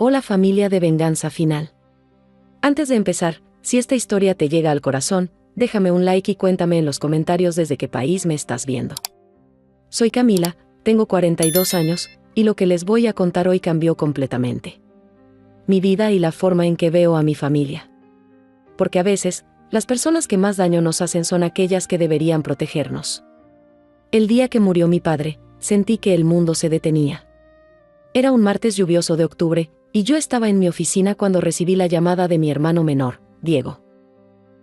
Hola familia de Venganza Final. Antes de empezar, si esta historia te llega al corazón, déjame un like y cuéntame en los comentarios desde qué país me estás viendo. Soy Camila, tengo 42 años, y lo que les voy a contar hoy cambió completamente mi vida y la forma en que veo a mi familia. Porque a veces, las personas que más daño nos hacen son aquellas que deberían protegernos. El día que murió mi padre, sentí que el mundo se detenía. Era un martes lluvioso de octubre, y yo estaba en mi oficina cuando recibí la llamada de mi hermano menor, Diego.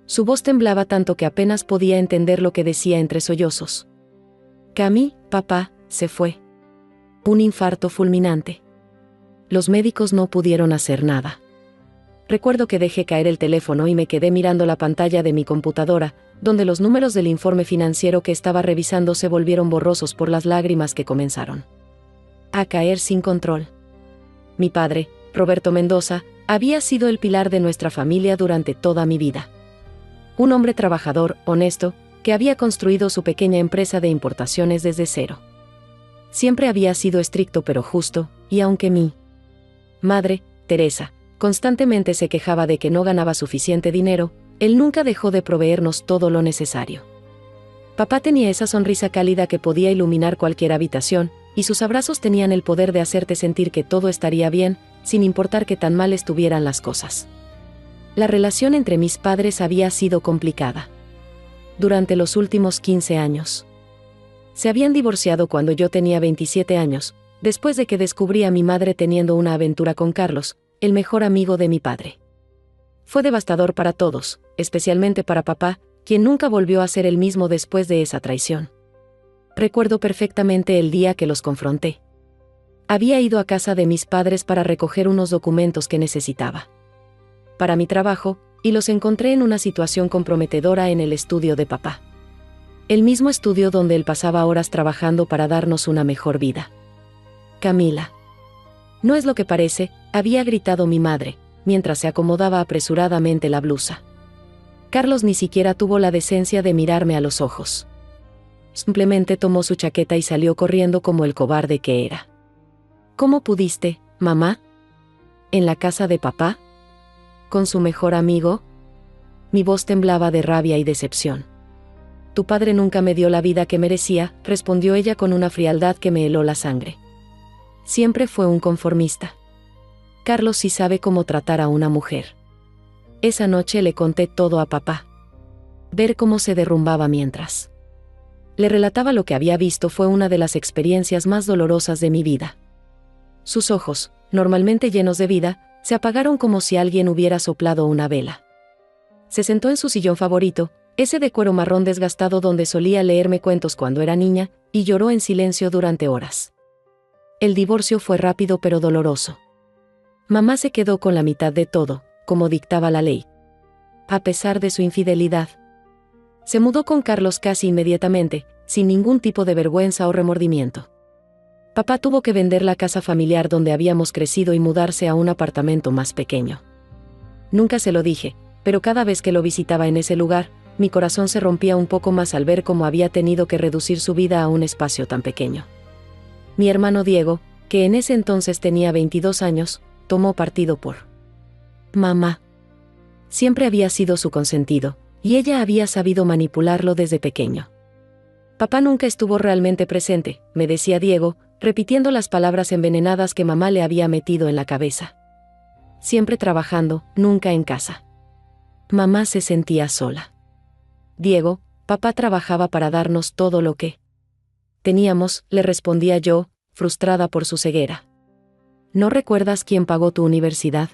Su voz temblaba tanto que apenas podía entender lo que decía entre sollozos. Cami, papá, se fue. Un infarto fulminante. Los médicos no pudieron hacer nada. Recuerdo que dejé caer el teléfono y me quedé mirando la pantalla de mi computadora, donde los números del informe financiero que estaba revisando se volvieron borrosos por las lágrimas que comenzaron a caer sin control. Mi padre, Roberto Mendoza, había sido el pilar de nuestra familia durante toda mi vida. Un hombre trabajador, honesto, que había construido su pequeña empresa de importaciones desde cero. Siempre había sido estricto pero justo, y aunque mi madre, Teresa, constantemente se quejaba de que no ganaba suficiente dinero, él nunca dejó de proveernos todo lo necesario. Papá tenía esa sonrisa cálida que podía iluminar cualquier habitación, y sus abrazos tenían el poder de hacerte sentir que todo estaría bien, sin importar qué tan mal estuvieran las cosas. La relación entre mis padres había sido complicada durante los últimos 15 años. Se habían divorciado cuando yo tenía 27 años, después de que descubrí a mi madre teniendo una aventura con Carlos, el mejor amigo de mi padre. Fue devastador para todos, especialmente para papá, quien nunca volvió a ser el mismo después de esa traición. Recuerdo perfectamente el día que los confronté. Había ido a casa de mis padres para recoger unos documentos que necesitaba para mi trabajo, y los encontré en una situación comprometedora en el estudio de papá. El mismo estudio donde él pasaba horas trabajando para darnos una mejor vida. Camila. No es lo que parece, había gritado mi madre, mientras se acomodaba apresuradamente la blusa. Carlos ni siquiera tuvo la decencia de mirarme a los ojos. Simplemente tomó su chaqueta y salió corriendo como el cobarde que era. ¿Cómo pudiste, mamá? ¿En la casa de papá? ¿Con su mejor amigo? Mi voz temblaba de rabia y decepción. Tu padre nunca me dio la vida que merecía, respondió ella con una frialdad que me heló la sangre. Siempre fue un conformista. Carlos sí sabe cómo tratar a una mujer. Esa noche le conté todo a papá. Ver cómo se derrumbaba mientras le relataba lo que había visto fue una de las experiencias más dolorosas de mi vida. Sus ojos, normalmente llenos de vida, se apagaron como si alguien hubiera soplado una vela. Se sentó en su sillón favorito, ese de cuero marrón desgastado donde solía leerme cuentos cuando era niña, y lloró en silencio durante horas. El divorcio fue rápido pero doloroso. Mamá se quedó con la mitad de todo, como dictaba la ley. A pesar de su infidelidad. Se mudó con Carlos casi inmediatamente, sin ningún tipo de vergüenza o remordimiento. Papá tuvo que vender la casa familiar donde habíamos crecido y mudarse a un apartamento más pequeño. Nunca se lo dije, pero cada vez que lo visitaba en ese lugar, mi corazón se rompía un poco más al ver cómo había tenido que reducir su vida a un espacio tan pequeño. Mi hermano Diego, que en ese entonces tenía 22 años, tomó partido por mamá. Siempre había sido su consentido, y ella había sabido manipularlo desde pequeño. Papá nunca estuvo realmente presente, me decía Diego, repitiendo las palabras envenenadas que mamá le había metido en la cabeza. Siempre trabajando, nunca en casa. Mamá se sentía sola. Diego, papá trabajaba para darnos todo lo que teníamos, le respondía yo, frustrada por su ceguera. ¿No recuerdas quién pagó tu universidad?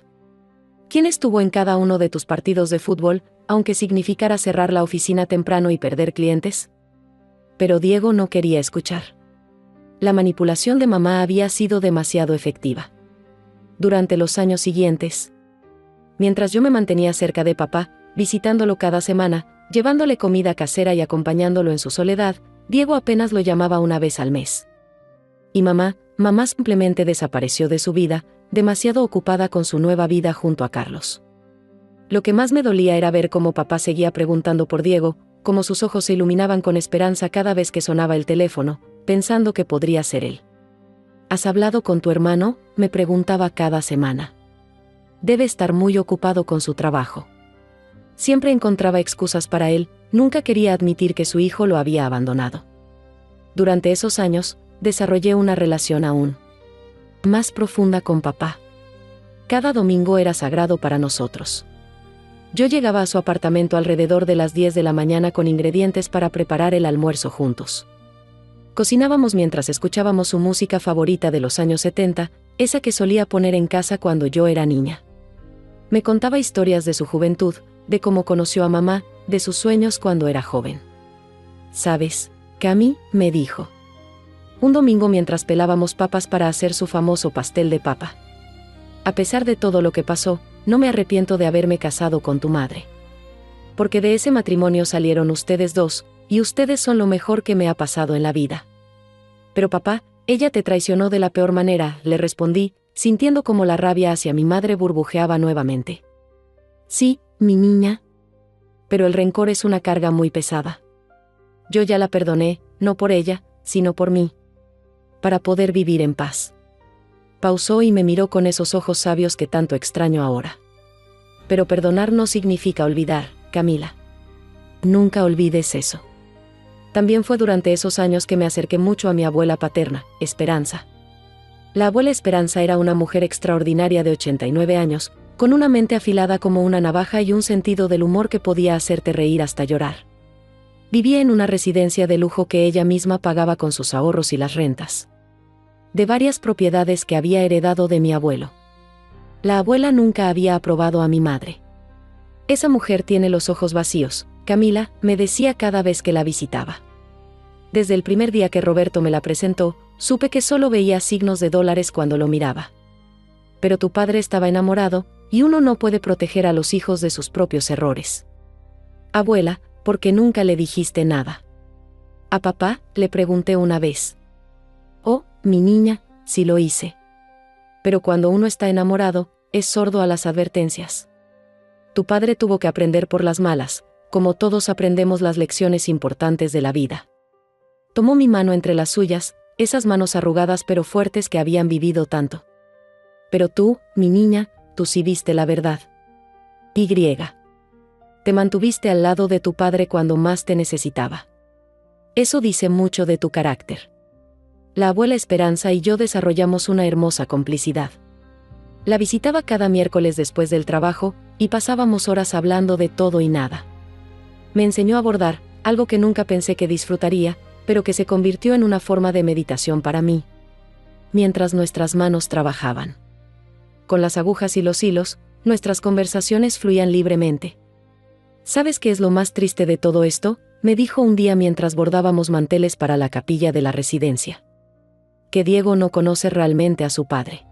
¿Quién estuvo en cada uno de tus partidos de fútbol, aunque significara cerrar la oficina temprano y perder clientes? Pero Diego no quería escuchar. La manipulación de mamá había sido demasiado efectiva. Durante los años siguientes, mientras yo me mantenía cerca de papá, visitándolo cada semana, llevándole comida casera y acompañándolo en su soledad, Diego apenas lo llamaba una vez al mes. Y mamá simplemente desapareció de su vida, demasiado ocupada con su nueva vida junto a Carlos. Lo que más me dolía era ver cómo papá seguía preguntando por Diego, cómo sus ojos se iluminaban con esperanza cada vez que sonaba el teléfono, pensando que podría ser él. ¿Has hablado con tu hermano?, me preguntaba cada semana. Debe estar muy ocupado con su trabajo. Siempre encontraba excusas para él, nunca quería admitir que su hijo lo había abandonado. Durante esos años, desarrollé una relación aún más profunda con papá. Cada domingo era sagrado para nosotros. Yo llegaba a su apartamento alrededor de las 10 de la mañana con ingredientes para preparar el almuerzo juntos. Cocinábamos mientras escuchábamos su música favorita de los años 70, esa que solía poner en casa cuando yo era niña. Me contaba historias de su juventud, de cómo conoció a mamá, de sus sueños cuando era joven. ¿Sabes, Cami?, me dijo. Un domingo mientras pelábamos papas para hacer su famoso pastel de papa. A pesar de todo lo que pasó, no me arrepiento de haberme casado con tu madre. Porque de ese matrimonio salieron ustedes dos, y ustedes son lo mejor que me ha pasado en la vida. Pero papá, ella te traicionó de la peor manera, le respondí, sintiendo como la rabia hacia mi madre burbujeaba nuevamente. Sí, mi niña. Pero el rencor es una carga muy pesada. Yo ya la perdoné, no por ella, sino por mí. Para poder vivir en paz. Pausó y me miró con esos ojos sabios que tanto extraño ahora. Pero perdonar no significa olvidar, Camila. Nunca olvides eso. También fue durante esos años que me acerqué mucho a mi abuela paterna, Esperanza. La abuela Esperanza era una mujer extraordinaria de 89 años, con una mente afilada como una navaja y un sentido del humor que podía hacerte reír hasta llorar. Vivía en una residencia de lujo que ella misma pagaba con sus ahorros y las rentas de varias propiedades que había heredado de mi abuelo. La abuela nunca había aprobado a mi madre. Esa mujer tiene los ojos vacíos, Camila, me decía cada vez que la visitaba. Desde el primer día que Roberto me la presentó, supe que solo veía signos de dólares cuando lo miraba. Pero tu padre estaba enamorado, y uno no puede proteger a los hijos de sus propios errores. Abuela, ¿por qué nunca le dijiste nada? ¿A papá?, le pregunté una vez. Oh, mi niña, sí lo hice. Pero cuando uno está enamorado, es sordo a las advertencias. Tu padre tuvo que aprender por las malas, como todos aprendemos las lecciones importantes de la vida. Tomó mi mano entre las suyas, esas manos arrugadas pero fuertes que habían vivido tanto. Pero tú, mi niña, tú sí viste la verdad. Y. Te mantuviste al lado de tu padre cuando más te necesitaba. Eso dice mucho de tu carácter. La abuela Esperanza y yo desarrollamos una hermosa complicidad. La visitaba cada miércoles después del trabajo, y pasábamos horas hablando de todo y nada. Me enseñó a bordar, algo que nunca pensé que disfrutaría, pero que se convirtió en una forma de meditación para mí. Mientras nuestras manos trabajaban. Con las agujas y los hilos, nuestras conversaciones fluían libremente. ¿Sabes qué es lo más triste de todo esto?, me dijo un día mientras bordábamos manteles para la capilla de la residencia. Que Diego no conoce realmente a su padre.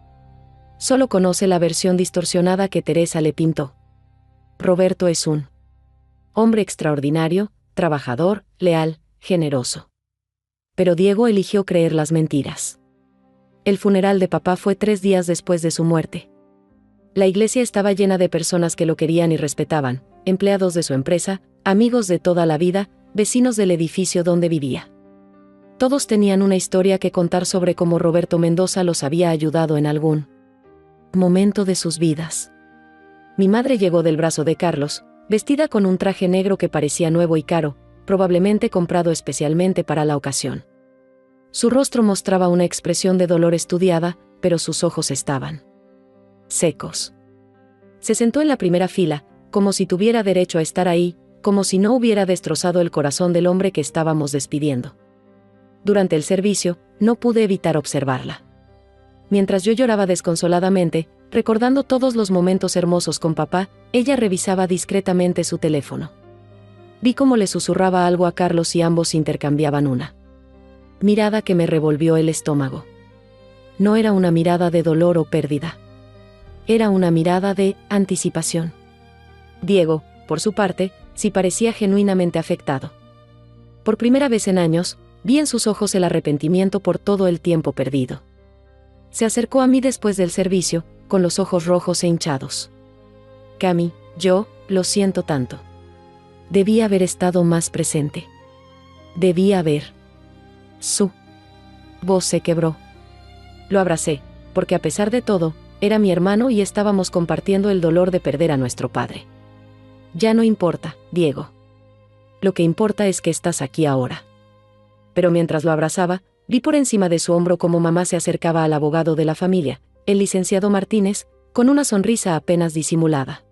Solo conoce la versión distorsionada que Teresa le pintó. Roberto es un hombre extraordinario, trabajador, leal, generoso. Pero Diego eligió creer las mentiras. El funeral de papá fue 3 días después de su muerte. La iglesia estaba llena de personas que lo querían y respetaban, empleados de su empresa, amigos de toda la vida, vecinos del edificio donde vivía. Todos tenían una historia que contar sobre cómo Roberto Mendoza los había ayudado en algún momento de sus vidas. Mi madre llegó del brazo de Carlos, vestida con un traje negro que parecía nuevo y caro, probablemente comprado especialmente para la ocasión. Su rostro mostraba una expresión de dolor estudiada, pero sus ojos estaban secos. Se sentó en la primera fila, como si tuviera derecho a estar ahí, como si no hubiera destrozado el corazón del hombre que estábamos despidiendo. Durante el servicio, no pude evitar observarla. Mientras yo lloraba desconsoladamente, recordando todos los momentos hermosos con papá, ella revisaba discretamente su teléfono. Vi cómo le susurraba algo a Carlos y ambos intercambiaban una mirada que me revolvió el estómago. No era una mirada de dolor o pérdida. Era una mirada de anticipación. Diego, por su parte, sí parecía genuinamente afectado. Por primera vez en años, vi en sus ojos el arrepentimiento por todo el tiempo perdido. Se acercó a mí después del servicio, con los ojos rojos e hinchados. Cami, yo, lo siento tanto. Debí haber estado más presente. Debí haber. Su voz se quebró. Lo abracé, porque a pesar de todo, era mi hermano y estábamos compartiendo el dolor de perder a nuestro padre. Ya no importa, Diego. Lo que importa es que estás aquí ahora. Pero mientras lo abrazaba, vi por encima de su hombro cómo mamá se acercaba al abogado de la familia, el licenciado Martínez, con una sonrisa apenas disimulada.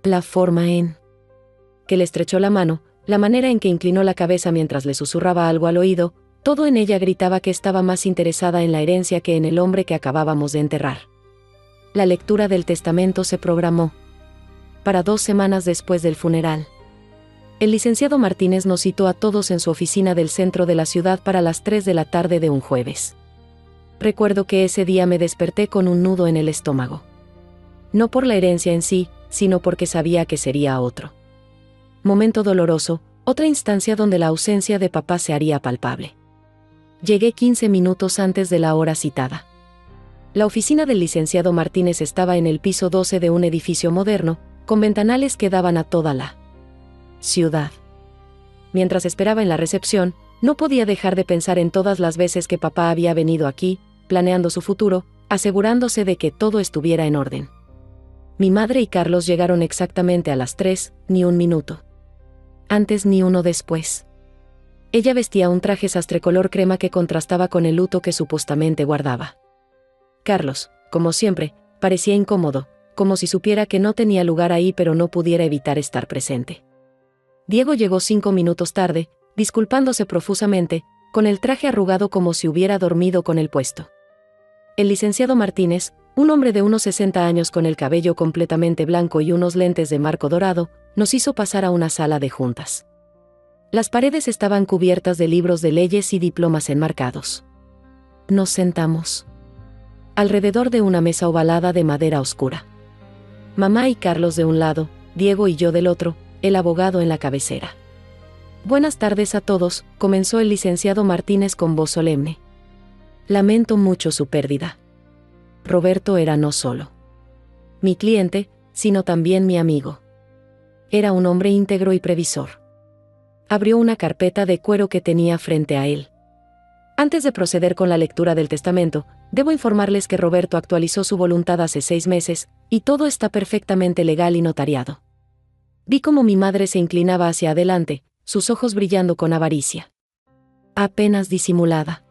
La forma en que le estrechó la mano, la manera en que inclinó la cabeza mientras le susurraba algo al oído, todo en ella gritaba que estaba más interesada en la herencia que en el hombre que acabábamos de enterrar. La lectura del testamento se programó para 2 semanas después del funeral. El licenciado Martínez nos citó a todos en su oficina del centro de la ciudad para las 3 de la tarde de un jueves. Recuerdo que ese día me desperté con un nudo en el estómago. No por la herencia en sí, sino porque sabía que sería otro momento doloroso, otra instancia donde la ausencia de papá se haría palpable. Llegué 15 minutos antes de la hora citada. La oficina del licenciado Martínez estaba en el piso 12 de un edificio moderno, con ventanales que daban a toda la ciudad. Mientras esperaba en la recepción, no podía dejar de pensar en todas las veces que papá había venido aquí, planeando su futuro, asegurándose de que todo estuviera en orden. Mi madre y Carlos llegaron exactamente a las 3, ni un minuto antes ni uno después. Ella vestía un traje sastre color crema que contrastaba con el luto que supuestamente guardaba. Carlos, como siempre, parecía incómodo, como si supiera que no tenía lugar ahí pero no pudiera evitar estar presente. Diego llegó 5 minutos tarde, disculpándose profusamente, con el traje arrugado como si hubiera dormido con el puesto. El licenciado Martínez, un hombre de unos 60 años con el cabello completamente blanco y unos lentes de marco dorado, nos hizo pasar a una sala de juntas. Las paredes estaban cubiertas de libros de leyes y diplomas enmarcados. Nos sentamos alrededor de una mesa ovalada de madera oscura. Mamá y Carlos de un lado, Diego y yo del otro, el abogado en la cabecera. Buenas tardes a todos, comenzó el licenciado Martínez con voz solemne. Lamento mucho su pérdida. Roberto era no solo mi cliente, sino también mi amigo. Era un hombre íntegro y previsor. Abrió una carpeta de cuero que tenía frente a él. Antes de proceder con la lectura del testamento, debo informarles que Roberto actualizó su voluntad hace 6 meses, y todo está perfectamente legal y notariado. Vi cómo mi madre se inclinaba hacia adelante, sus ojos brillando con avaricia apenas disimulada.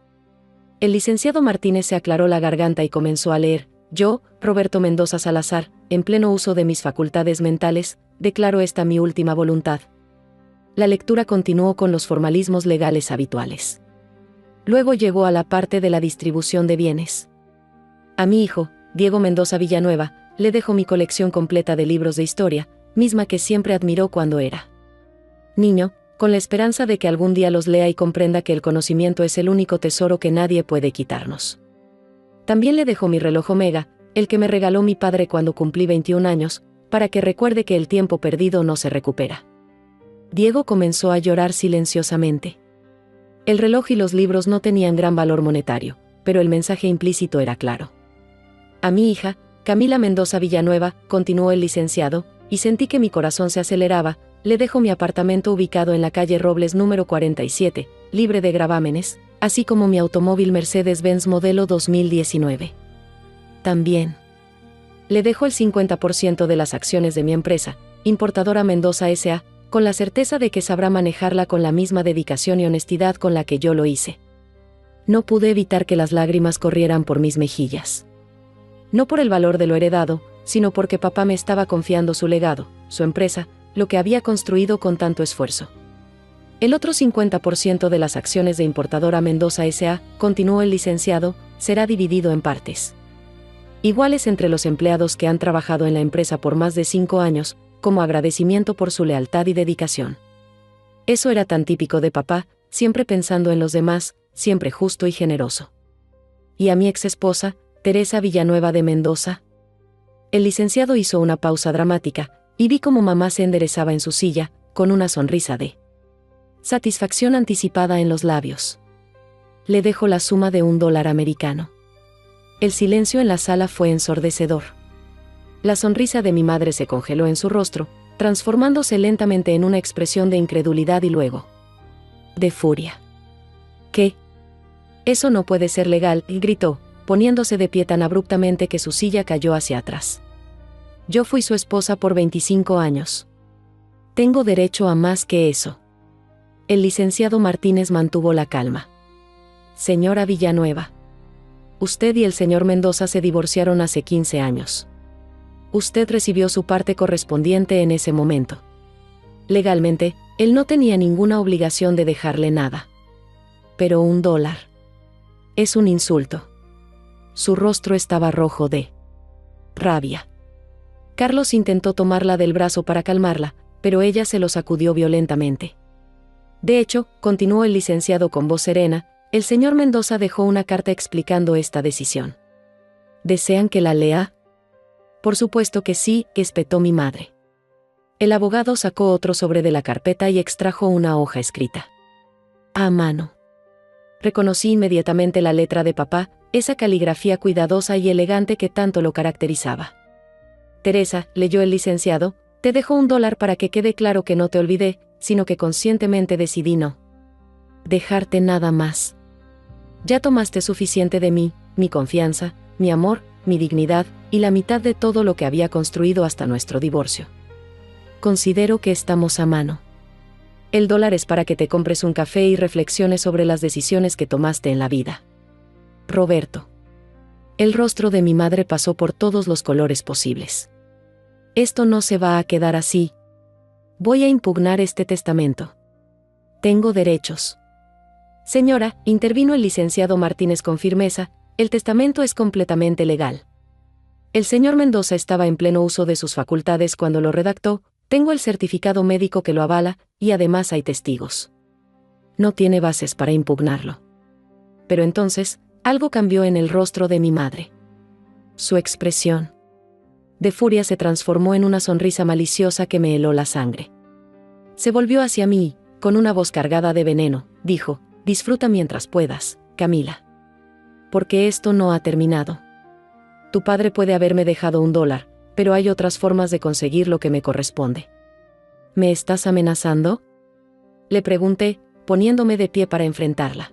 El licenciado Martínez se aclaró la garganta y comenzó a leer. Yo, Roberto Mendoza Salazar, en pleno uso de mis facultades mentales, declaro esta mi última voluntad. La lectura continuó con los formalismos legales habituales. Luego llegó a la parte de la distribución de bienes. A mi hijo, Diego Mendoza Villanueva, le dejo mi colección completa de libros de historia, misma que siempre admiró cuando era niño, con la esperanza de que algún día los lea y comprenda que el conocimiento es el único tesoro que nadie puede quitarnos. También le dejo mi reloj Omega, el que me regaló mi padre cuando cumplí 21 años, para que recuerde que el tiempo perdido no se recupera. Diego comenzó a llorar silenciosamente. El reloj y los libros no tenían gran valor monetario, pero el mensaje implícito era claro. A mi hija, Camila Mendoza Villanueva, continuó el licenciado, y sentí que mi corazón se aceleraba, le dejo mi apartamento ubicado en la calle Robles número 47, libre de gravámenes, así como mi automóvil Mercedes-Benz modelo 2019. También le dejo el 50% de las acciones de mi empresa, Importadora Mendoza S.A., con la certeza de que sabrá manejarla con la misma dedicación y honestidad con la que yo lo hice. No pude evitar que las lágrimas corrieran por mis mejillas. No por el valor de lo heredado, sino porque papá me estaba confiando su legado, su empresa, lo que había construido con tanto esfuerzo. El otro 50% de las acciones de Importadora Mendoza S.A., continuó el licenciado, será dividido en partes iguales entre los empleados que han trabajado en la empresa por más de 5 años, como agradecimiento por su lealtad y dedicación. Eso era tan típico de papá, siempre pensando en los demás, siempre justo y generoso. Y a mi ex esposa, Teresa Villanueva de Mendoza. El licenciado hizo una pausa dramática, y vi cómo mamá se enderezaba en su silla, con una sonrisa de satisfacción anticipada en los labios. Le dejo la suma de $1 americano. El silencio en la sala fue ensordecedor. La sonrisa de mi madre se congeló en su rostro, transformándose lentamente en una expresión de incredulidad y luego de furia. ¿Qué? Eso no puede ser legal, gritó, poniéndose de pie tan abruptamente que su silla cayó hacia atrás. Yo fui su esposa por 25 años. Tengo derecho a más que eso. El licenciado Martínez mantuvo la calma. Señora Villanueva. Usted y el señor Mendoza se divorciaron hace 15 años. Usted recibió su parte correspondiente en ese momento. Legalmente, él no tenía ninguna obligación de dejarle nada. Pero $1. Es un insulto. Su rostro estaba rojo de rabia. Carlos intentó tomarla del brazo para calmarla, pero ella se lo sacudió violentamente. De hecho, continuó el licenciado con voz serena, el señor Mendoza dejó una carta explicando esta decisión. ¿Desean que la lea? Por supuesto que sí, espetó mi madre. El abogado sacó otro sobre de la carpeta y extrajo una hoja escrita. A mano. Reconocí inmediatamente la letra de papá, esa caligrafía cuidadosa y elegante que tanto lo caracterizaba. Teresa, leyó el licenciado, te dejo $1 para que quede claro que no te olvidé, sino que conscientemente decidí no dejarte nada más. Ya tomaste suficiente de mí, mi confianza, mi amor, mi dignidad, y la mitad de todo lo que había construido hasta nuestro divorcio. Considero que estamos a mano. El $1 es para que te compres un café y reflexiones sobre las decisiones que tomaste en la vida. Roberto. El rostro de mi madre pasó por todos los colores posibles. Esto no se va a quedar así. Voy a impugnar este testamento. Tengo derechos. Señora, intervino el licenciado Martínez con firmeza, el testamento es completamente legal. El señor Mendoza estaba en pleno uso de sus facultades cuando lo redactó, tengo el certificado médico que lo avala, y además hay testigos. No tiene bases para impugnarlo. Pero entonces, algo cambió en el rostro de mi madre. Su expresión de furia se transformó en una sonrisa maliciosa que me heló la sangre. Se volvió hacia mí y, con una voz cargada de veneno, dijo, disfruta mientras puedas, Camila. Porque esto no ha terminado. Tu padre puede haberme dejado $1, pero hay otras formas de conseguir lo que me corresponde. ¿Me estás amenazando? Le pregunté, poniéndome de pie para enfrentarla.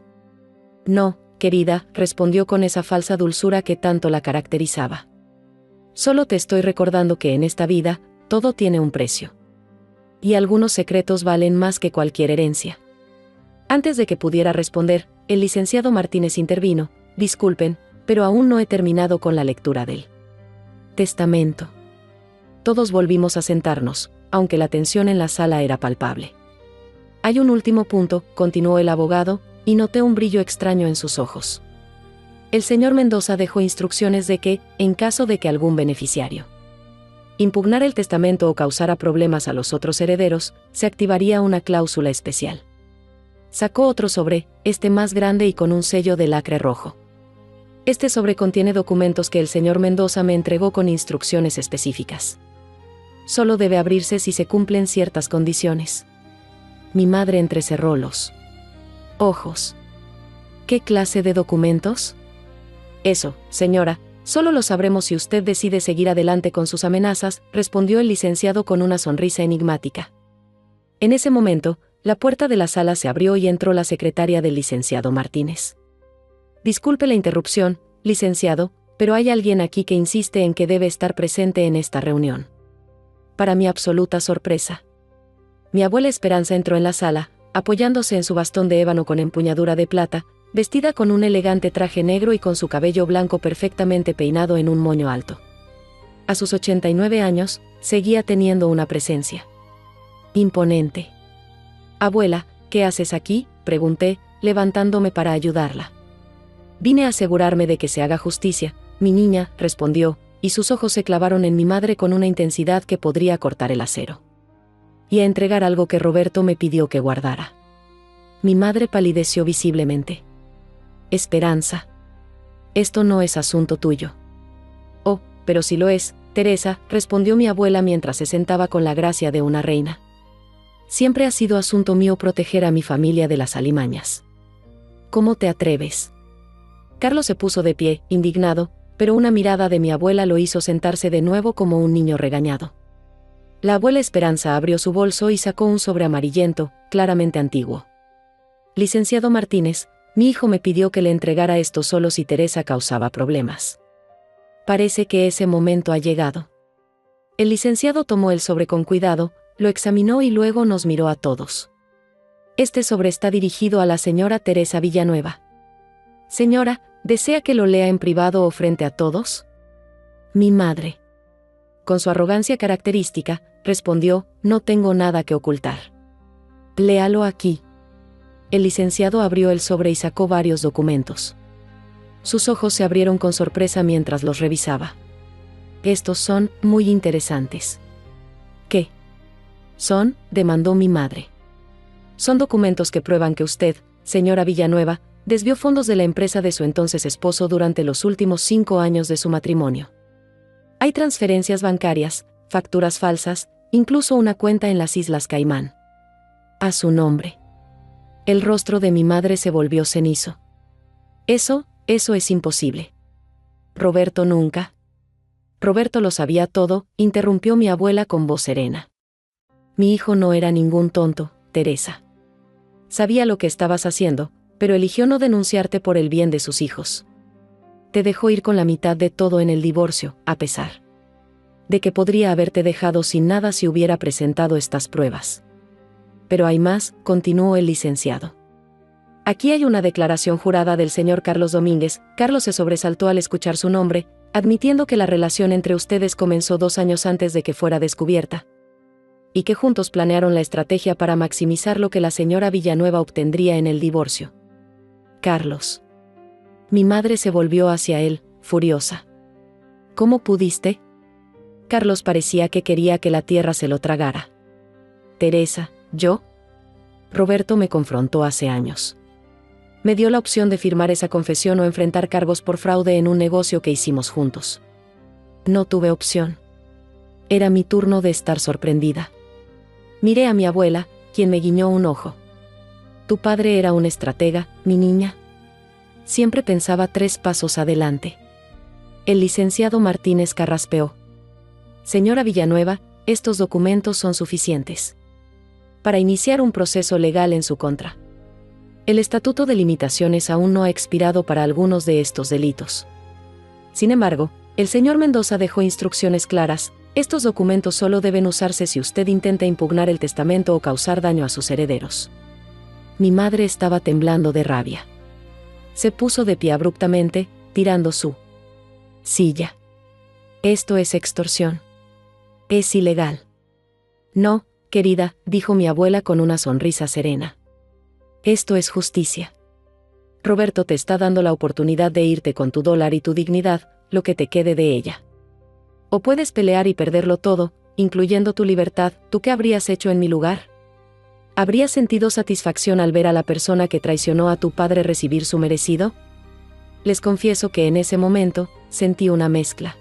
No, querida, respondió con esa falsa dulzura que tanto la caracterizaba. Solo te estoy recordando que en esta vida, todo tiene un precio. Y algunos secretos valen más que cualquier herencia. Antes de que pudiera responder, el licenciado Martínez intervino, disculpen, pero aún no he terminado con la lectura del testamento. Todos volvimos a sentarnos, aunque la tensión en la sala era palpable. Hay un último punto, continuó el abogado, y noté un brillo extraño en sus ojos. El señor Mendoza dejó instrucciones de que, en caso de que algún beneficiario impugnara el testamento o causara problemas a los otros herederos, se activaría una cláusula especial. Sacó otro sobre, este más grande y con un sello de lacre rojo. Este sobre contiene documentos que el señor Mendoza me entregó con instrucciones específicas. Solo debe abrirse si se cumplen ciertas condiciones. Mi madre entrecerró los ojos. ¿Qué clase de documentos? Eso, señora, solo lo sabremos si usted decide seguir adelante con sus amenazas, respondió el licenciado con una sonrisa enigmática. En ese momento, la puerta de la sala se abrió y entró la secretaria del licenciado Martínez. Disculpe la interrupción, licenciado, pero hay alguien aquí que insiste en que debe estar presente en esta reunión. Para mi absoluta sorpresa, mi abuela Esperanza entró en la sala, apoyándose en su bastón de ébano con empuñadura de plata, vestida con un elegante traje negro y con su cabello blanco perfectamente peinado en un moño alto. A sus 89 años, seguía teniendo una presencia imponente. Abuela, ¿qué haces aquí?, pregunté, levantándome para ayudarla. Vine a asegurarme de que se haga justicia, mi niña, respondió, y sus ojos se clavaron en mi madre con una intensidad que podría cortar el acero. Y a entregar algo que Roberto me pidió que guardara. Mi madre palideció visiblemente. Esperanza. Esto no es asunto tuyo. Oh, pero si lo es, Teresa, respondió mi abuela mientras se sentaba con la gracia de una reina. Siempre ha sido asunto mío proteger a mi familia de las alimañas. ¿Cómo te atreves? Carlos se puso de pie, indignado, pero una mirada de mi abuela lo hizo sentarse de nuevo como un niño regañado. La abuela Esperanza abrió su bolso y sacó un sobre amarillento, claramente antiguo. Licenciado Martínez, Mi hijo me pidió que le entregara esto solo si Teresa causaba problemas. Parece que ese momento ha llegado. El licenciado tomó el sobre con cuidado, lo examinó y luego nos miró a todos. Este sobre está dirigido a la señora Teresa Villanueva. Señora, ¿desea que lo lea en privado o frente a todos? Mi madre, con su arrogancia característica, respondió: no tengo nada que ocultar. Léalo aquí. El licenciado abrió el sobre y sacó varios documentos. Sus ojos se abrieron con sorpresa mientras los revisaba. Estos son muy interesantes. ¿Qué son?, demandó mi madre. Son documentos que prueban que usted, señora Villanueva, desvió fondos de la empresa de su entonces esposo durante los últimos 5 años de su matrimonio. Hay transferencias bancarias, facturas falsas, incluso una cuenta en las Islas Caimán. A su nombre. El rostro de mi madre se volvió cenizo. Eso es imposible. Roberto nunca. Roberto lo sabía todo, interrumpió mi abuela con voz serena. Mi hijo no era ningún tonto, Teresa. Sabía lo que estabas haciendo, pero eligió no denunciarte por el bien de sus hijos. Te dejó ir con la mitad de todo en el divorcio, a pesar de que podría haberte dejado sin nada si hubiera presentado estas pruebas. Pero hay más, continuó el licenciado. Aquí hay una declaración jurada del señor Carlos Domínguez. Carlos se sobresaltó al escuchar su nombre, admitiendo que la relación entre ustedes comenzó 2 años antes de que fuera descubierta, y que juntos planearon la estrategia para maximizar lo que la señora Villanueva obtendría en el divorcio. Carlos. Mi madre se volvió hacia él, furiosa. ¿Cómo pudiste? Carlos parecía que quería que la tierra se lo tragara. Teresa, ¿yo? Roberto me confrontó hace años. Me dio la opción de firmar esa confesión o enfrentar cargos por fraude en un negocio que hicimos juntos. No tuve opción. Era mi turno de estar sorprendida. Miré a mi abuela, quien me guiñó un ojo. Tu padre era un estratega, mi niña. Siempre pensaba 3 pasos adelante. El licenciado Martínez carraspeó. Señora Villanueva, estos documentos son suficientes para iniciar un proceso legal en su contra. El estatuto de limitaciones aún no ha expirado para algunos de estos delitos. Sin embargo, el señor Mendoza dejó instrucciones claras: estos documentos solo deben usarse si usted intenta impugnar el testamento o causar daño a sus herederos. Mi madre estaba temblando de rabia. Se puso de pie abruptamente, tirando su silla. Esto es extorsión. Es ilegal. No, querida, dijo mi abuela con una sonrisa serena. Esto es justicia. Roberto te está dando la oportunidad de irte con tu dólar y tu dignidad, lo que te quede de ella. O puedes pelear y perderlo todo, incluyendo tu libertad. ¿Tú qué habrías hecho en mi lugar? ¿Habrías sentido satisfacción al ver a la persona que traicionó a tu padre recibir su merecido? Les confieso que en ese momento, sentí una mezcla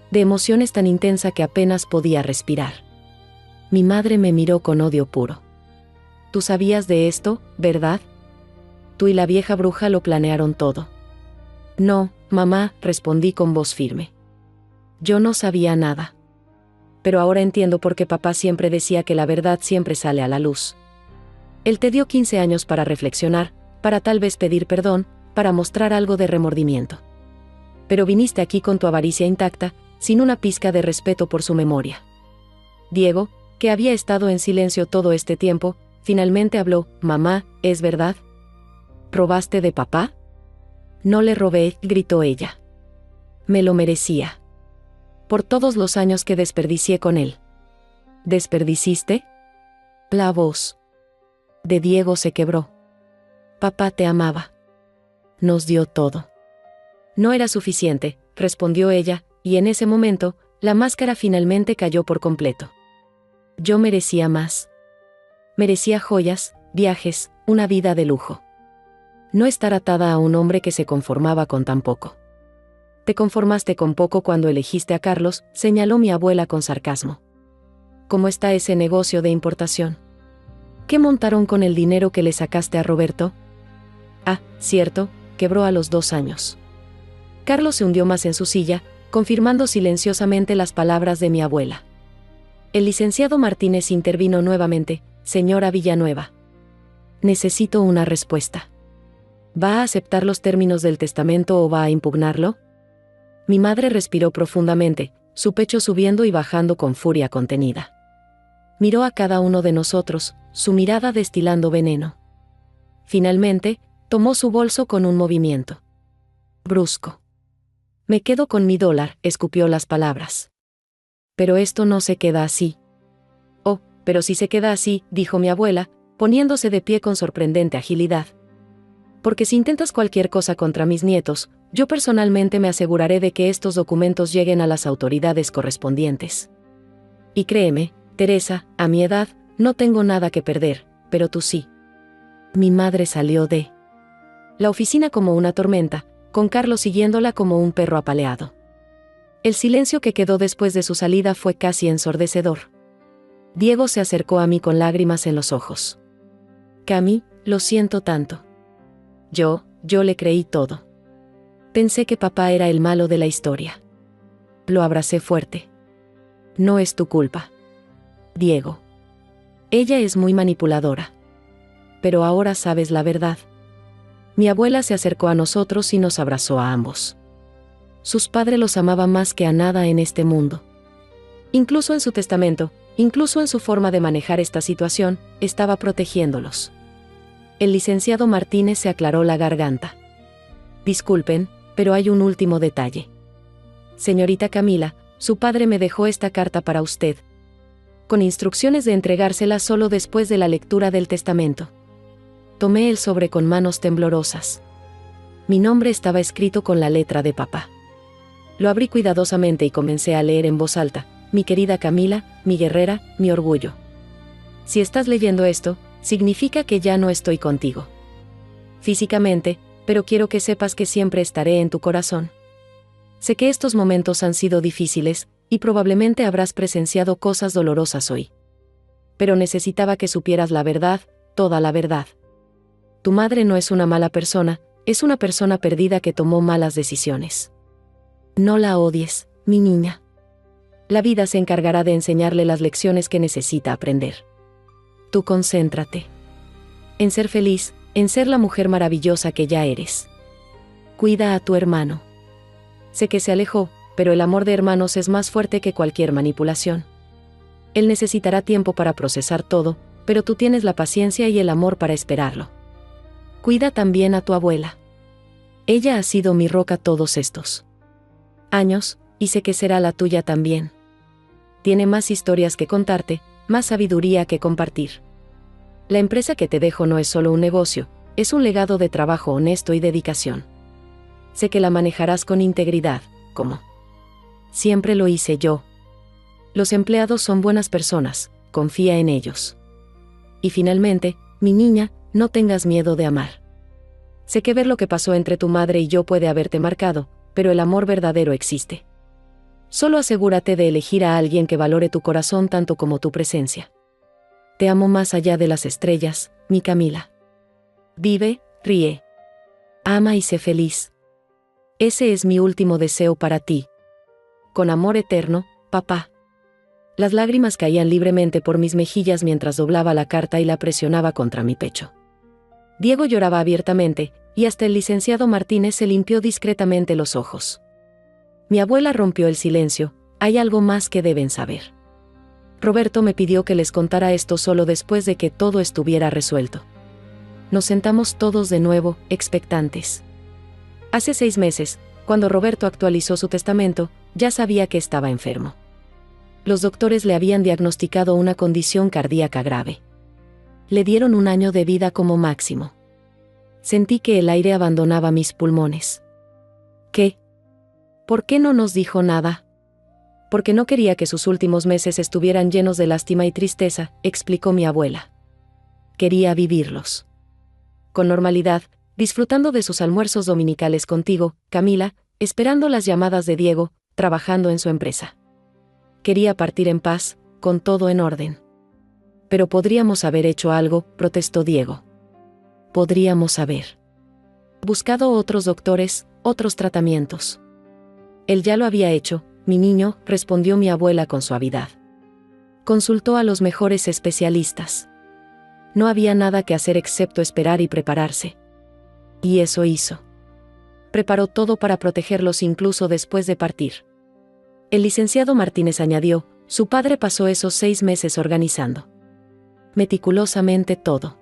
de emociones tan intensa que apenas podía respirar. Mi madre me miró con odio puro. Tú sabías de esto, ¿verdad? Tú y la vieja bruja lo planearon todo. No, mamá, respondí con voz firme. Yo no sabía nada. Pero ahora entiendo por qué papá siempre decía que la verdad siempre sale a la luz. Él te dio 15 años para reflexionar, para tal vez pedir perdón, para mostrar algo de remordimiento. Pero viniste aquí con tu avaricia intacta, sin una pizca de respeto por su memoria. Diego, que había estado en silencio todo este tiempo, finalmente habló. Mamá, ¿es verdad? ¿Robaste de papá? No le robé, gritó ella. Me lo merecía. Por todos los años que desperdicié con él. ¿Desperdiciste? La voz de Diego se quebró. Papá te amaba. Nos dio todo. No era suficiente, respondió ella, y en ese momento, la máscara finalmente cayó por completo. Yo merecía más. Merecía joyas, viajes, una vida de lujo. No estar atada a un hombre que se conformaba con tan poco. Te conformaste con poco cuando elegiste a Carlos, señaló mi abuela con sarcasmo. ¿Cómo está ese negocio de importación? ¿Qué montaron con el dinero que le sacaste a Roberto? Ah, cierto, quebró a los 2 años. Carlos se hundió más en su silla, confirmando silenciosamente las palabras de mi abuela. El licenciado Martínez intervino nuevamente. Señora Villanueva. Necesito una respuesta. ¿Va a aceptar los términos del testamento o va a impugnarlo? Mi madre respiró profundamente, su pecho subiendo y bajando con furia contenida. Miró a cada uno de nosotros, su mirada destilando veneno. Finalmente, tomó su bolso con un movimiento brusco. Me quedo con mi $1, escupió las palabras. Pero esto no se queda así. Oh, pero si se queda así, dijo mi abuela, poniéndose de pie con sorprendente agilidad. Porque si intentas cualquier cosa contra mis nietos, yo personalmente me aseguraré de que estos documentos lleguen a las autoridades correspondientes. Y créeme, Teresa, a mi edad, no tengo nada que perder, pero tú sí. Mi madre salió de la oficina como una tormenta, con Carlos siguiéndola como un perro apaleado. El silencio que quedó después de su salida fue casi ensordecedor. Diego se acercó a mí con lágrimas en los ojos. Cami, lo siento tanto. Yo le creí todo. Pensé que papá era el malo de la historia. Lo abracé fuerte. No es tu culpa, Diego. Ella es muy manipuladora. Pero ahora sabes la verdad. Mi abuela se acercó a nosotros y nos abrazó a ambos. Sus padres los amaban más que a nada en este mundo. Incluso en su testamento, incluso en su forma de manejar esta situación, estaba protegiéndolos. El licenciado Martínez se aclaró la garganta. Disculpen, pero hay un último detalle. Señorita Camila, su padre me dejó esta carta para usted, con instrucciones de entregársela solo después de la lectura del testamento. Tomé el sobre con manos temblorosas. Mi nombre estaba escrito con la letra de papá. Lo abrí cuidadosamente y comencé a leer en voz alta: mi querida Camila, mi guerrera, mi orgullo. Si estás leyendo esto, significa que ya no estoy contigo físicamente, pero quiero que sepas que siempre estaré en tu corazón. Sé que estos momentos han sido difíciles, y probablemente habrás presenciado cosas dolorosas hoy. Pero necesitaba que supieras la verdad, toda la verdad. Tu madre no es una mala persona, es una persona perdida que tomó malas decisiones. No la odies, mi niña. La vida se encargará de enseñarle las lecciones que necesita aprender. Tú concéntrate en ser feliz, en ser la mujer maravillosa que ya eres. Cuida a tu hermano. Sé que se alejó, pero el amor de hermanos es más fuerte que cualquier manipulación. Él necesitará tiempo para procesar todo, pero tú tienes la paciencia y el amor para esperarlo. Cuida también a tu abuela. Ella ha sido mi roca todos estos años, y sé que será la tuya también. Tiene más historias que contarte, más sabiduría que compartir. La empresa que te dejo no es solo un negocio, es un legado de trabajo honesto y dedicación. Sé que la manejarás con integridad, como siempre lo hice yo. Los empleados son buenas personas, confía en ellos. Y finalmente, mi niña, no tengas miedo de amar. Sé que ver lo que pasó entre tu madre y yo puede haberte marcado, pero el amor verdadero existe. Solo asegúrate de elegir a alguien que valore tu corazón tanto como tu presencia. Te amo más allá de las estrellas, mi Camila. Vive, ríe. Ama y sé feliz. Ese es mi último deseo para ti. Con amor eterno, papá. Las lágrimas caían libremente por mis mejillas mientras doblaba la carta y la presionaba contra mi pecho. Diego lloraba abiertamente, y hasta el licenciado Martínez se limpió discretamente los ojos. Mi abuela rompió el silencio: hay algo más que deben saber. Roberto me pidió que les contara esto solo después de que todo estuviera resuelto. Nos sentamos todos de nuevo, expectantes. Hace 6 meses, cuando Roberto actualizó su testamento, ya sabía que estaba enfermo. Los doctores le habían diagnosticado una condición cardíaca grave. Le dieron 1 año de vida como máximo. Sentí que el aire abandonaba mis pulmones. ¿Qué? ¿Por qué no nos dijo nada? Porque no quería que sus últimos meses estuvieran llenos de lástima y tristeza, explicó mi abuela. Quería vivirlos con normalidad, disfrutando de sus almuerzos dominicales contigo, Camila, esperando las llamadas de Diego, trabajando en su empresa. Quería partir en paz, con todo en orden. Pero podríamos haber hecho algo, protestó Diego. Podríamos haber buscado otros doctores, otros tratamientos. Él ya lo había hecho, mi niño, respondió mi abuela con suavidad. Consultó a los mejores especialistas. No había nada que hacer excepto esperar y prepararse. Y eso hizo. Preparó todo para protegerlos incluso después de partir. El licenciado Martínez añadió, su padre pasó esos 6 meses organizando meticulosamente todo.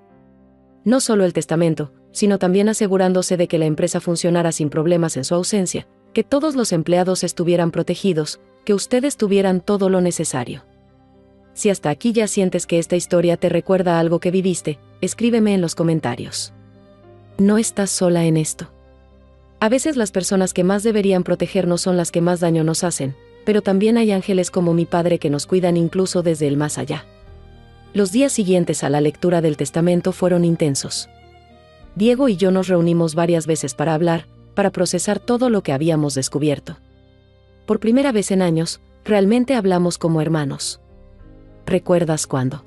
No solo el testamento, sino también asegurándose de que la empresa funcionara sin problemas en su ausencia, que todos los empleados estuvieran protegidos, que ustedes tuvieran todo lo necesario. Si hasta aquí ya sientes que esta historia te recuerda a algo que viviste, escríbeme en los comentarios. No estás sola en esto. A veces las personas que más deberían protegernos son las que más daño nos hacen, pero también hay ángeles como mi padre que nos cuidan incluso desde el más allá. Los días siguientes a la lectura del testamento fueron intensos. Diego y yo nos reunimos varias veces para hablar, para procesar todo lo que habíamos descubierto. Por primera vez en años, realmente hablamos como hermanos. ¿Recuerdas cuándo?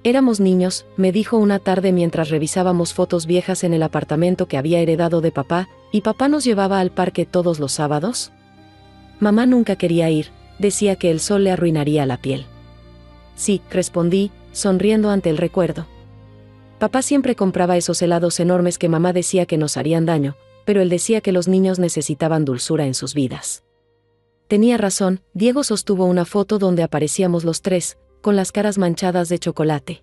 Éramos niños, me dijo una tarde mientras revisábamos fotos viejas en el apartamento que había heredado de papá, y papá nos llevaba al parque todos los sábados. Mamá nunca quería ir, decía que el sol le arruinaría la piel. Sí, respondí, sonriendo ante el recuerdo. Papá siempre compraba esos helados enormes que mamá decía que nos harían daño, pero él decía que los niños necesitaban dulzura en sus vidas. Tenía razón, Diego sostuvo una foto donde aparecíamos los tres, con las caras manchadas de chocolate.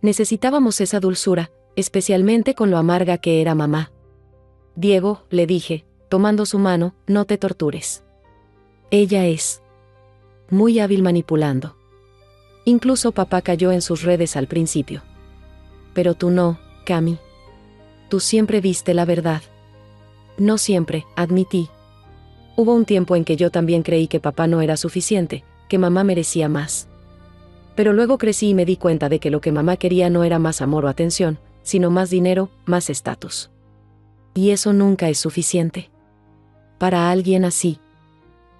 Necesitábamos esa dulzura, especialmente con lo amarga que era mamá. Diego, le dije, tomando su mano, no te tortures. Ella es muy hábil manipulando. Incluso papá cayó en sus redes al principio. Pero tú no, Cami. Tú siempre viste la verdad. No siempre, admití. Hubo un tiempo en que yo también creí que papá no era suficiente, que mamá merecía más. Pero luego crecí y me di cuenta de que lo que mamá quería no era más amor o atención, sino más dinero, más estatus. Y eso nunca es suficiente. Para alguien así.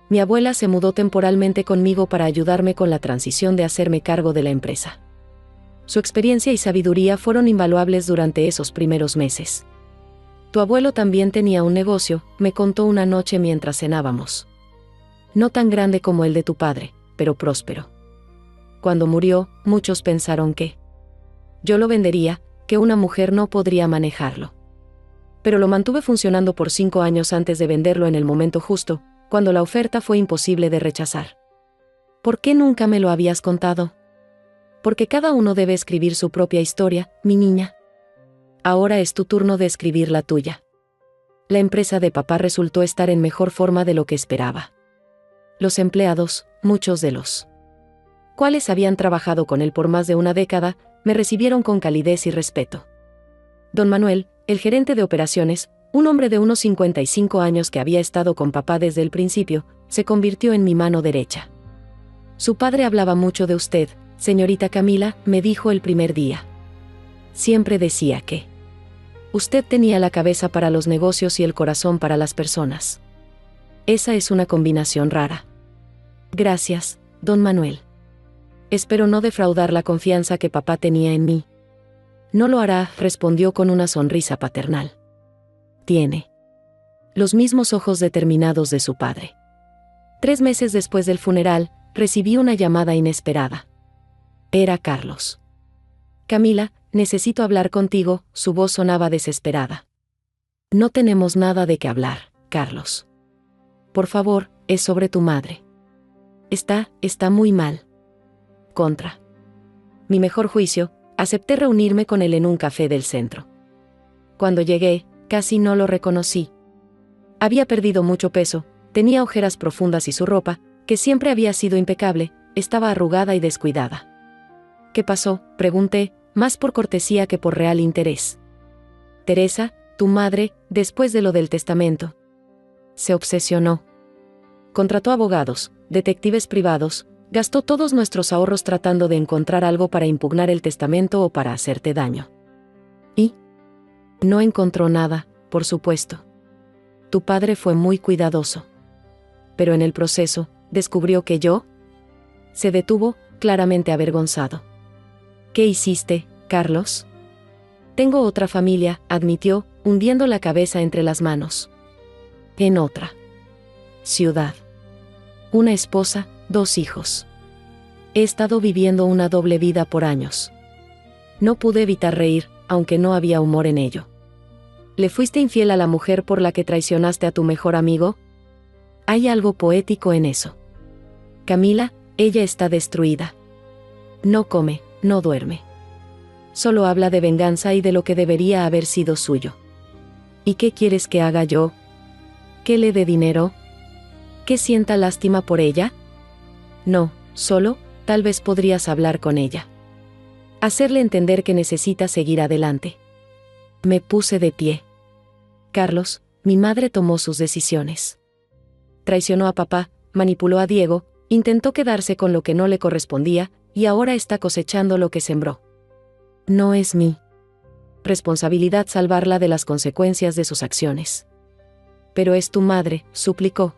Mi abuela se mudó temporalmente conmigo para ayudarme con la transición de hacerme cargo de la empresa. Su experiencia y sabiduría fueron invaluables durante esos primeros meses. Tu abuelo también tenía un negocio, me contó una noche mientras cenábamos. No tan grande como el de tu padre, pero próspero. Cuando murió, muchos pensaron que yo lo vendería, que una mujer no podría manejarlo. Pero lo mantuve funcionando por 5 años antes de venderlo en el momento justo, cuando la oferta fue imposible de rechazar. ¿Por qué nunca me lo habías contado? Porque cada uno debe escribir su propia historia, mi niña. Ahora es tu turno de escribir la tuya. La empresa de papá resultó estar en mejor forma de lo que esperaba. Los empleados, muchos de los cuales habían trabajado con él por más de una década, me recibieron con calidez y respeto. Don Manuel, el gerente de operaciones, un hombre de unos 55 años que había estado con papá desde el principio, se convirtió en mi mano derecha. Su padre hablaba mucho de usted, señorita Camila, me dijo el primer día. Siempre decía que usted tenía la cabeza para los negocios y el corazón para las personas. Esa es una combinación rara. Gracias, don Manuel. Espero no defraudar la confianza que papá tenía en mí. No lo hará, respondió con una sonrisa paternal. Tiene los mismos ojos determinados de su padre. 3 meses después del funeral, recibí una llamada inesperada. Era Carlos. Camila, necesito hablar contigo, su voz sonaba desesperada. No tenemos nada de qué hablar, Carlos. Por favor, es sobre tu madre. Está muy mal. Contra mi mejor juicio, acepté reunirme con él en un café del centro. Cuando llegué, casi no lo reconocí. Había perdido mucho peso, tenía ojeras profundas y su ropa, que siempre había sido impecable, estaba arrugada y descuidada. ¿Qué pasó?, pregunté, más por cortesía que por real interés. Teresa, tu madre, después de lo del testamento. Se obsesionó. Contrató abogados, detectives privados, gastó todos nuestros ahorros tratando de encontrar algo para impugnar el testamento o para hacerte daño. ¿Y? No encontró nada, por supuesto. Tu padre fue muy cuidadoso. Pero en el proceso, descubrió que yo... Se detuvo, claramente avergonzado. ¿Qué hiciste, Carlos? Tengo otra familia, admitió, hundiendo la cabeza entre las manos. En otra ciudad. Una esposa, 2 hijos. He estado viviendo una doble vida por años. No pude evitar reír, aunque no había humor en ello. ¿Le fuiste infiel a la mujer por la que traicionaste a tu mejor amigo? Hay algo poético en eso. Camila, ella está destruida. No come, no duerme. Solo habla de venganza y de lo que debería haber sido suyo. ¿Y qué quieres que haga yo? ¿Que le dé dinero? ¿Que sienta lástima por ella? No, solo, tal vez podrías hablar con ella. Hacerle entender que necesita seguir adelante. Me puse de pie. Carlos, mi madre tomó sus decisiones. Traicionó a papá, manipuló a Diego, intentó quedarse con lo que no le correspondía, y ahora está cosechando lo que sembró. No es mi responsabilidad salvarla de las consecuencias de sus acciones. Pero es tu madre, suplicó.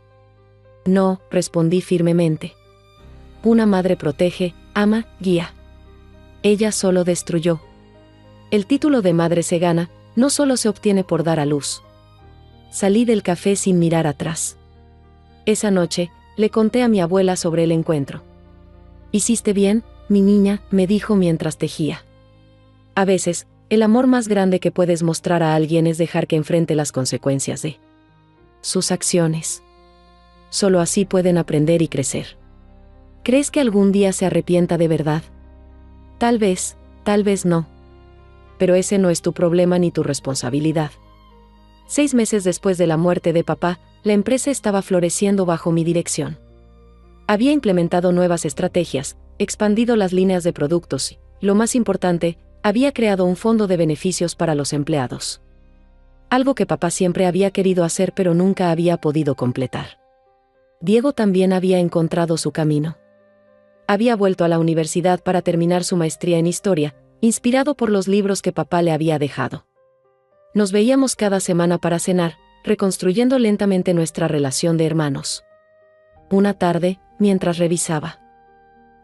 No, respondí firmemente. Una madre protege, ama, guía. Ella solo destruyó. El título de madre se gana, no solo se obtiene por dar a luz. Salí del café sin mirar atrás. Esa noche, le conté a mi abuela sobre el encuentro. «Hiciste bien, mi niña», me dijo mientras tejía. A veces, el amor más grande que puedes mostrar a alguien es dejar que enfrente las consecuencias de sus acciones. Solo así pueden aprender y crecer. ¿Crees que algún día se arrepienta de verdad? Tal vez no. Pero ese no es tu problema ni tu responsabilidad. 6 meses después de la muerte de papá, la empresa estaba floreciendo bajo mi dirección. Había implementado nuevas estrategias, expandido las líneas de productos y, lo más importante, había creado un fondo de beneficios para los empleados. Algo que papá siempre había querido hacer pero nunca había podido completar. Diego también había encontrado su camino. Había vuelto a la universidad para terminar su maestría en historia, inspirado por los libros que papá le había dejado. Nos veíamos cada semana para cenar, reconstruyendo lentamente nuestra relación de hermanos. Una tarde, mientras revisaba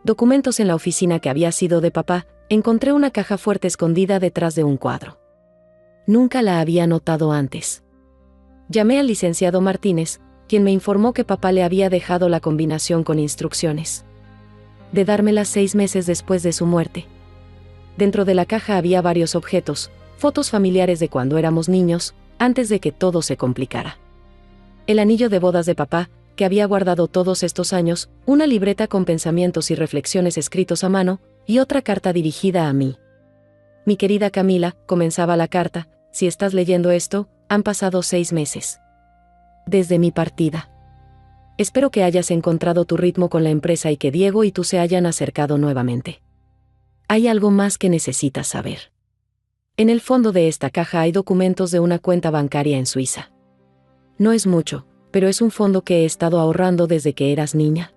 documentos en la oficina que había sido de papá, encontré una caja fuerte escondida detrás de un cuadro. Nunca la había notado antes. Llamé al licenciado Martínez, quien me informó que papá le había dejado la combinación con instrucciones de dármela 6 meses después de su muerte. Dentro de la caja había varios objetos, fotos familiares de cuando éramos niños, antes de que todo se complicara. El anillo de bodas de papá, que había guardado todos estos años, una libreta con pensamientos y reflexiones escritos a mano, y otra carta dirigida a mí. Mi querida Camila, comenzaba la carta, si estás leyendo esto, han pasado 6 meses desde mi partida. Espero que hayas encontrado tu ritmo con la empresa y que Diego y tú se hayan acercado nuevamente. Hay algo más que necesitas saber. En el fondo de esta caja hay documentos de una cuenta bancaria en Suiza. No es mucho, pero es un fondo que he estado ahorrando desde que eras niña.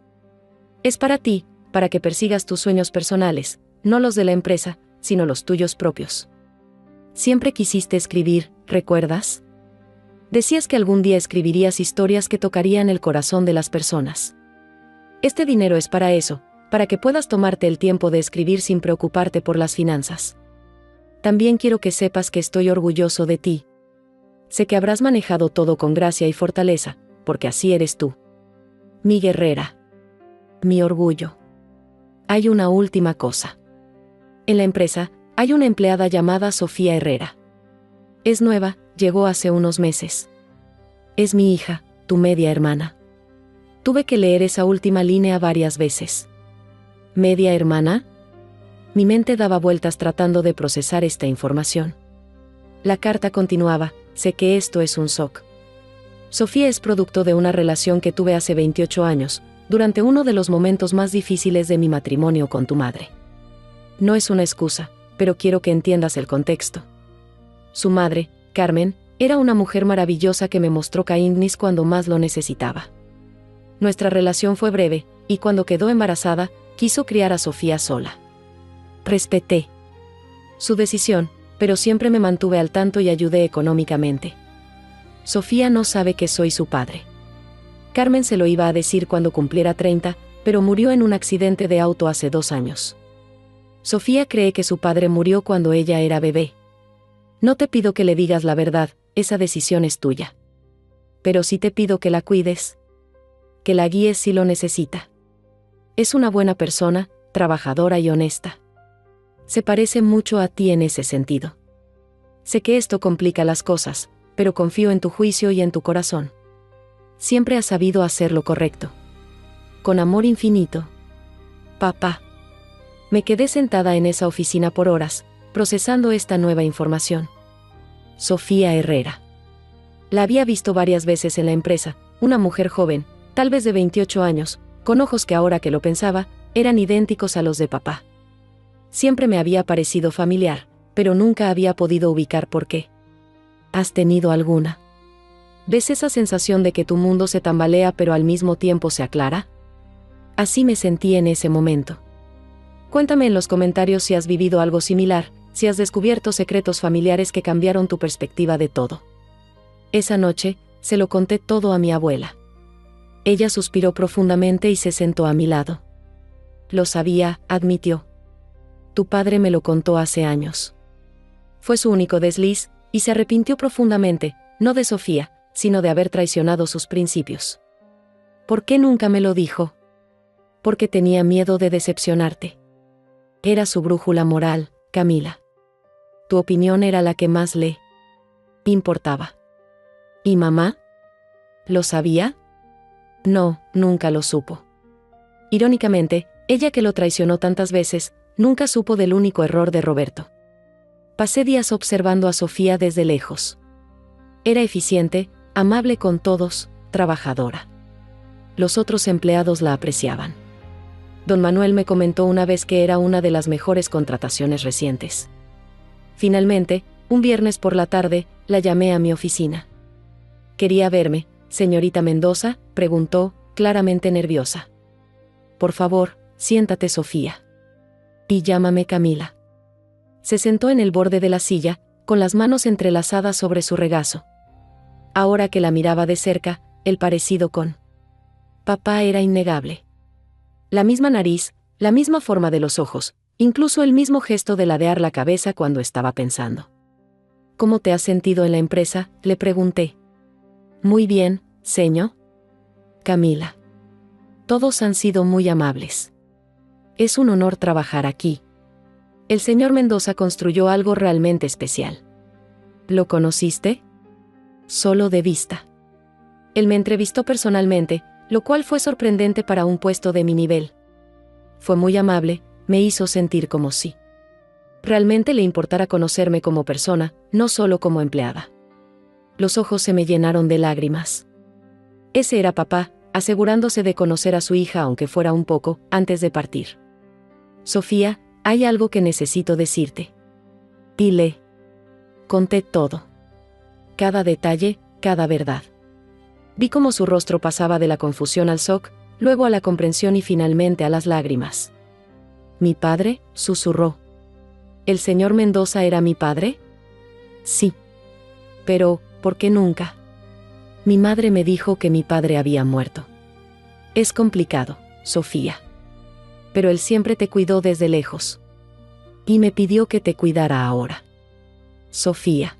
Es para ti, para que persigas tus sueños personales, no los de la empresa, sino los tuyos propios. Siempre quisiste escribir, ¿recuerdas? Decías que algún día escribirías historias que tocarían el corazón de las personas. Este dinero es para eso, para que puedas tomarte el tiempo de escribir sin preocuparte por las finanzas. También quiero que sepas que estoy orgulloso de ti. Sé que habrás manejado todo con gracia y fortaleza, porque así eres tú. Mi guerrera. Mi orgullo. Hay una última cosa. En la empresa, hay una empleada llamada Sofía Herrera. Es nueva, llegó hace unos meses. Es mi hija, tu media hermana. Tuve que leer esa última línea varias veces. ¿Media hermana? Mi mente daba vueltas tratando de procesar esta información. La carta continuaba, sé que esto es un shock. Sofía es producto de una relación que tuve hace 28 años, durante uno de los momentos más difíciles de mi matrimonio con tu madre. No es una excusa, pero quiero que entiendas el contexto. Su madre, Carmen, era una mujer maravillosa que me mostró kindness cuando más lo necesitaba. Nuestra relación fue breve, y cuando quedó embarazada, quiso criar a Sofía sola. Respeté su decisión, pero siempre me mantuve al tanto y ayudé económicamente. Sofía no sabe que soy su padre. Carmen se lo iba a decir cuando cumpliera 30, pero murió en un accidente de auto hace 2 años. Sofía cree que su padre murió cuando ella era bebé. No te pido que le digas la verdad, esa decisión es tuya. Pero sí te pido que la cuides. Que la guíes si lo necesita. Es una buena persona, trabajadora y honesta. Se parece mucho a ti en ese sentido. sé que esto complica las cosas, pero confío en tu juicio y en tu corazón. Siempre has sabido hacer lo correcto. Con amor infinito. Papá. Me quedé sentada en esa oficina por horas, procesando esta nueva información. Sofía Herrera. La había visto varias veces en la empresa, una mujer joven, tal vez de 28 años, con ojos que ahora que lo pensaba, eran idénticos a los de papá. Siempre me había parecido familiar, pero nunca había podido ubicar por qué. ¿Has tenido alguna? ¿Ves esa sensación de que tu mundo se tambalea pero al mismo tiempo se aclara? Así me sentí en ese momento. Cuéntame en los comentarios si has vivido algo similar, si has descubierto secretos familiares que cambiaron tu perspectiva de todo. Esa noche, se lo conté todo a mi abuela. Ella suspiró profundamente y se sentó a mi lado. Lo sabía, admitió. Tu padre me lo contó hace años. Fue su único desliz, y se arrepintió profundamente, no de Sofía, sino de haber traicionado sus principios. ¿Por qué nunca me lo dijo? Porque tenía miedo de decepcionarte. Era su brújula moral, Camila. Tu opinión era la que más le importaba. ¿Y mamá? ¿Lo sabía? No, nunca lo supo. Irónicamente, ella que lo traicionó tantas veces, nunca supo del único error de Roberto. Pasé días observando a Sofía desde lejos. Era eficiente, amable con todos, trabajadora. Los otros empleados la apreciaban. Don Manuel me comentó una vez que era una de las mejores contrataciones recientes. Finalmente, un viernes por la tarde, la llamé a mi oficina. ¿Quería verme, señorita Mendoza?, preguntó, claramente nerviosa. Por favor, siéntate, Sofía. Y llámame Camila. Se sentó en el borde de la silla, con las manos entrelazadas sobre su regazo. Ahora que la miraba de cerca, el parecido con papá era innegable. La misma nariz, la misma forma de los ojos, incluso el mismo gesto de ladear la cabeza cuando estaba pensando. ¿Cómo te has sentido en la empresa?, le pregunté. Muy bien, señor Camila. Todos han sido muy amables. Es un honor trabajar aquí. El señor Mendoza construyó algo realmente especial. ¿Lo conociste? Solo de vista. Él me entrevistó personalmente, lo cual fue sorprendente para un puesto de mi nivel. Fue muy amable, me hizo sentir como si realmente le importara conocerme como persona, no solo como empleada. Los ojos se me llenaron de lágrimas. Ese era papá, asegurándose de conocer a su hija aunque fuera un poco, antes de partir. Sofía, hay algo que necesito decirte. Y le conté todo. Cada detalle, cada verdad. Vi cómo su rostro pasaba de la confusión al shock, luego a la comprensión y finalmente a las lágrimas. ¿Mi padre?, susurró. ¿El señor Mendoza era mi padre? Sí. Pero, ¿por qué nunca? Mi madre me dijo que mi padre había muerto. Es complicado, Sofía. Pero él siempre te cuidó desde lejos. Y me pidió que te cuidara ahora. Sofía.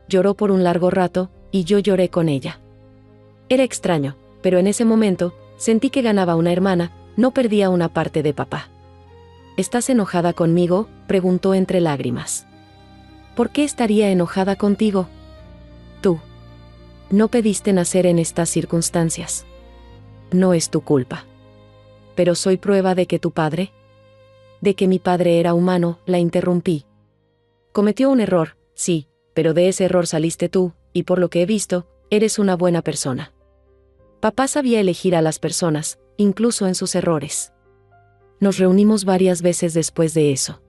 Lloró por un largo rato, y yo lloré con ella. Era extraño, pero en ese momento, sentí que ganaba una hermana, no perdía una parte de papá. ¿Estás enojada conmigo?, preguntó entre lágrimas. ¿Por qué estaría enojada contigo? Tú no pediste nacer en estas circunstancias. No es tu culpa. Pero soy prueba de que tu padre, de que mi padre era humano, la interrumpí. Cometió un error, sí, pero de ese error saliste tú, y por lo que he visto, eres una buena persona. Papá sabía elegir a las personas, incluso en sus errores. Nos reunimos varias veces después de eso.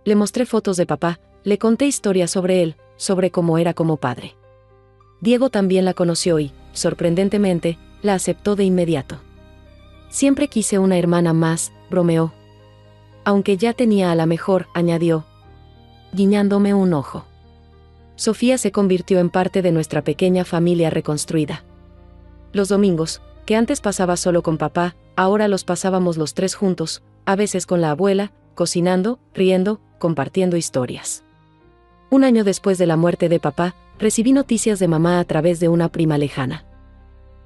Le mostré fotos de papá, le conté historias sobre él, sobre cómo era como padre. Diego también la conoció y, sorprendentemente, la aceptó de inmediato. Siempre quise una hermana más, bromeó. Aunque ya tenía a la mejor, añadió, guiñándome un ojo. Sofía se convirtió en parte de nuestra pequeña familia reconstruida. Los domingos, que antes pasaba solo con papá, ahora los pasábamos los tres juntos, a veces con la abuela, cocinando, riendo, compartiendo historias. Un año después de la muerte de papá, recibí noticias de mamá a través de una prima lejana.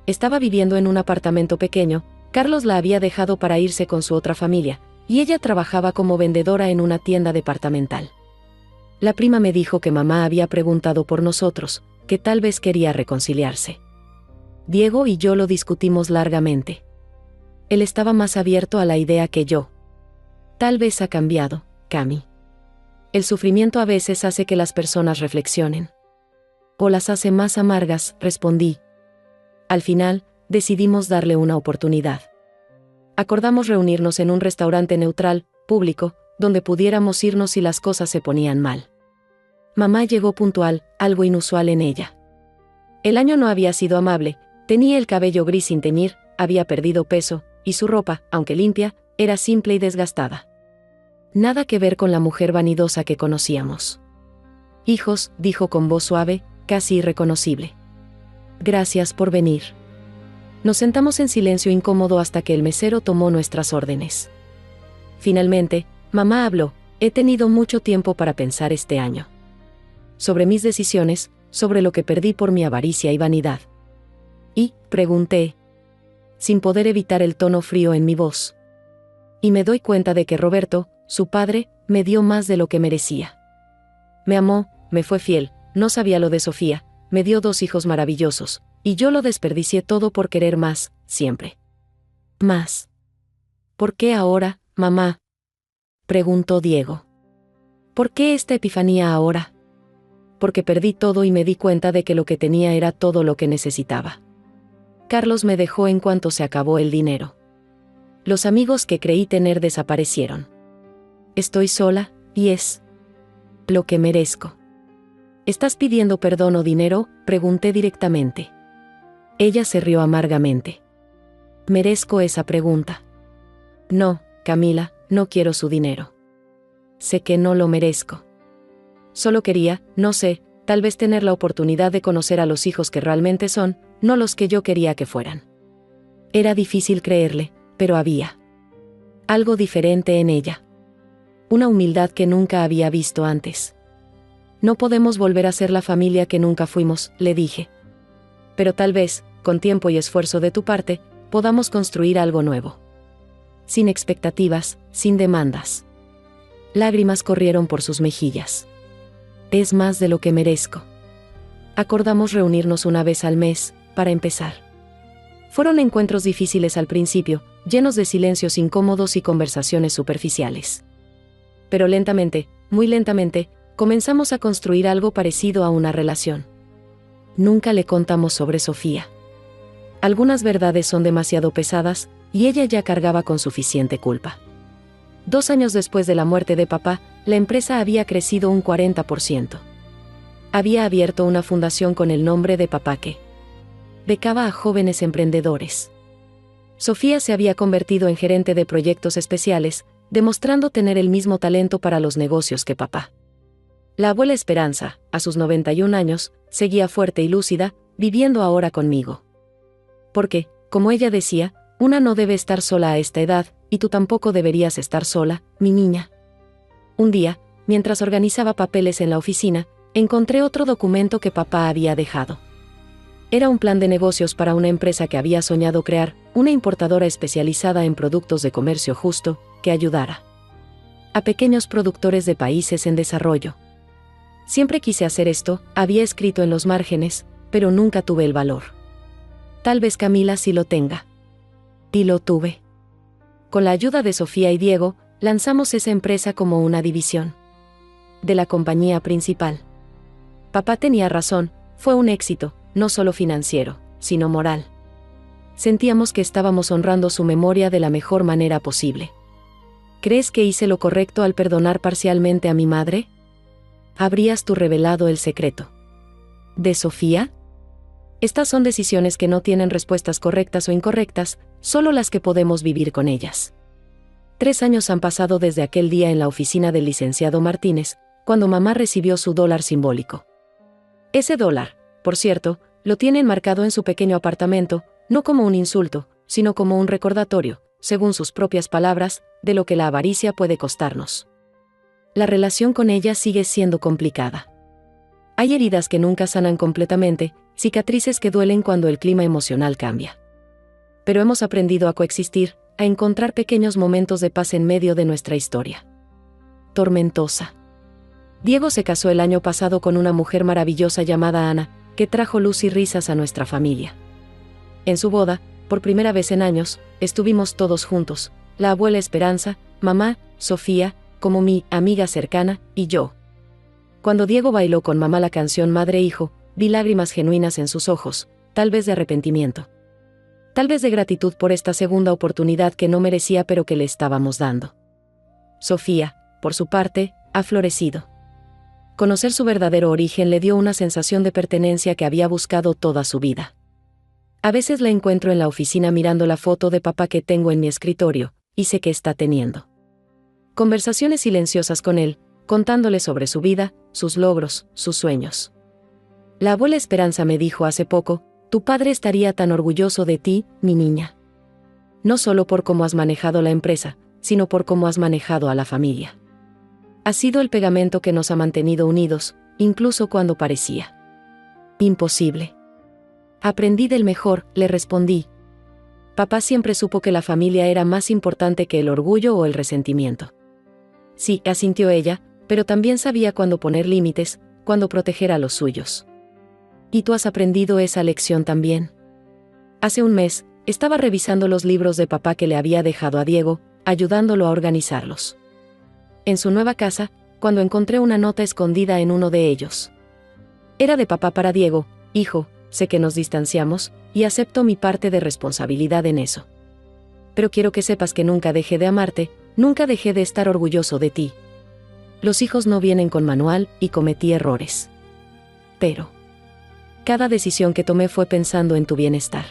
Estaba viviendo en un apartamento pequeño, Carlos la había dejado para irse con su otra familia, y ella trabajaba como vendedora en una tienda departamental. La prima me dijo que mamá había preguntado por nosotros, que tal vez quería reconciliarse. Diego y yo lo discutimos largamente. Él estaba más abierto a la idea que yo. Tal vez ha cambiado, Cami. El sufrimiento a veces hace que las personas reflexionen. O las hace más amargas, respondí. Al final, decidimos darle una oportunidad. Acordamos reunirnos en un restaurante neutral, público, donde pudiéramos irnos si las cosas se ponían mal. Mamá llegó puntual, algo inusual en ella. El año no había sido amable, tenía el cabello gris sin teñir, había perdido peso, y su ropa, aunque limpia, era simple y desgastada. Nada que ver con la mujer vanidosa que conocíamos. Hijos, dijo con voz suave, casi irreconocible. Gracias por venir. Nos sentamos en silencio incómodo hasta que el mesero tomó nuestras órdenes. Finalmente, mamá habló, he tenido mucho tiempo para pensar este año. Sobre mis decisiones, sobre lo que perdí por mi avaricia y vanidad. Y, pregunté, sin poder evitar el tono frío en mi voz. Y me doy cuenta de que Roberto, su padre, me dio más de lo que merecía. Me amó, me fue fiel, no sabía lo de Sofía, me dio 2 hijos maravillosos, y yo lo desperdicié todo por querer más, siempre. Más. ¿Por qué ahora, mamá? Preguntó Diego. ¿Por qué esta epifanía ahora? Porque perdí todo y me di cuenta de que lo que tenía era todo lo que necesitaba. Carlos me dejó en cuanto se acabó el dinero. Los amigos que creí tener desaparecieron. Estoy sola, y es lo que merezco. ¿Estás pidiendo perdón o dinero?, pregunté directamente. Ella se rió amargamente. ¿Merezco esa pregunta? No, Camila, no quiero su dinero. Sé que no lo merezco. Solo quería, no sé, tal vez tener la oportunidad de conocer a los hijos que realmente son, no los que yo quería que fueran. Era difícil creerle, pero había algo diferente en ella. Una humildad que nunca había visto antes. No podemos volver a ser la familia que nunca fuimos, le dije. Pero tal vez, con tiempo y esfuerzo de tu parte, podamos construir algo nuevo. Sin expectativas, sin demandas. Lágrimas corrieron por sus mejillas. Es más de lo que merezco. Acordamos reunirnos una vez al mes, para empezar. Fueron encuentros difíciles al principio, llenos de silencios incómodos y conversaciones superficiales. Pero lentamente, muy lentamente, comenzamos a construir algo parecido a una relación. Nunca le contamos sobre Sofía. Algunas verdades son demasiado pesadas, y ella ya cargaba con suficiente culpa. 2 años después de la muerte de papá, la empresa había crecido un 40%. Había abierto una fundación con el nombre de papá que becaba a jóvenes emprendedores. Sofía se había convertido en gerente de proyectos especiales, demostrando tener el mismo talento para los negocios que papá. La abuela Esperanza, a sus 91 años, seguía fuerte y lúcida, viviendo ahora conmigo. Porque, como ella decía, una no debe estar sola a esta edad, y tú tampoco deberías estar sola, mi niña. Un día, mientras organizaba papeles en la oficina, encontré otro documento que papá había dejado. Era un plan de negocios para una empresa que había soñado crear, una importadora especializada en productos de comercio justo, que ayudara a pequeños productores de países en desarrollo. Siempre quise hacer esto, había escrito en los márgenes, pero nunca tuve el valor. Tal vez Camila sí lo tenga. Y lo tuve. Con la ayuda de Sofía y Diego, lanzamos esa empresa como una división de la compañía principal. Papá tenía razón, fue un éxito, no solo financiero, sino moral. Sentíamos que estábamos honrando su memoria de la mejor manera posible. ¿Crees que hice lo correcto al perdonar parcialmente a mi madre? ¿Habrías tú revelado el secreto de Sofía? Estas son decisiones que no tienen respuestas correctas o incorrectas, solo las que podemos vivir con ellas. 3 años han pasado desde aquel día en la oficina del licenciado Martínez, cuando mamá recibió su dólar simbólico. Ese dólar, por cierto, lo tiene enmarcado en su pequeño apartamento, no como un insulto, sino como un recordatorio, según sus propias palabras, de lo que la avaricia puede costarnos. La relación con ella sigue siendo complicada. Hay heridas que nunca sanan completamente, cicatrices que duelen cuando el clima emocional cambia. Pero hemos aprendido a coexistir, a encontrar pequeños momentos de paz en medio de nuestra historia tormentosa. Diego se casó el año pasado con una mujer maravillosa llamada Ana, que trajo luz y risas a nuestra familia. En su boda, por primera vez en años, estuvimos todos juntos, la abuela Esperanza, mamá, Sofía, como mi amiga cercana, y yo. Cuando Diego bailó con mamá la canción Madre e Hijo, vi lágrimas genuinas en sus ojos, tal vez de arrepentimiento. Tal vez de gratitud por esta segunda oportunidad que no merecía pero que le estábamos dando. Sofía, por su parte, ha florecido. Conocer su verdadero origen le dio una sensación de pertenencia que había buscado toda su vida. A veces la encuentro en la oficina mirando la foto de papá que tengo en mi escritorio, y sé que está teniendo conversaciones silenciosas con él, contándole sobre su vida, sus logros, sus sueños. La abuela Esperanza me dijo hace poco, tu padre estaría tan orgulloso de ti, mi niña. No solo por cómo has manejado la empresa, sino por cómo has manejado a la familia. Ha sido el pegamento que nos ha mantenido unidos, incluso cuando parecía imposible. Aprendí del mejor, le respondí. Papá siempre supo que la familia era más importante que el orgullo o el resentimiento. Sí, asintió ella, pero también sabía cuándo poner límites, cuándo proteger a los suyos. ¿Y tú has aprendido esa lección también? Hace un mes, estaba revisando los libros de papá que le había dejado a Diego, ayudándolo a organizarlos. En su nueva casa, cuando encontré una nota escondida en uno de ellos. Era de papá para Diego, hijo, sé que nos distanciamos, y acepto mi parte de responsabilidad en eso. Pero quiero que sepas que nunca dejé de amarte, nunca dejé de estar orgulloso de ti. Los hijos no vienen con manual, y cometí errores. Pero cada decisión que tomé fue pensando en tu bienestar.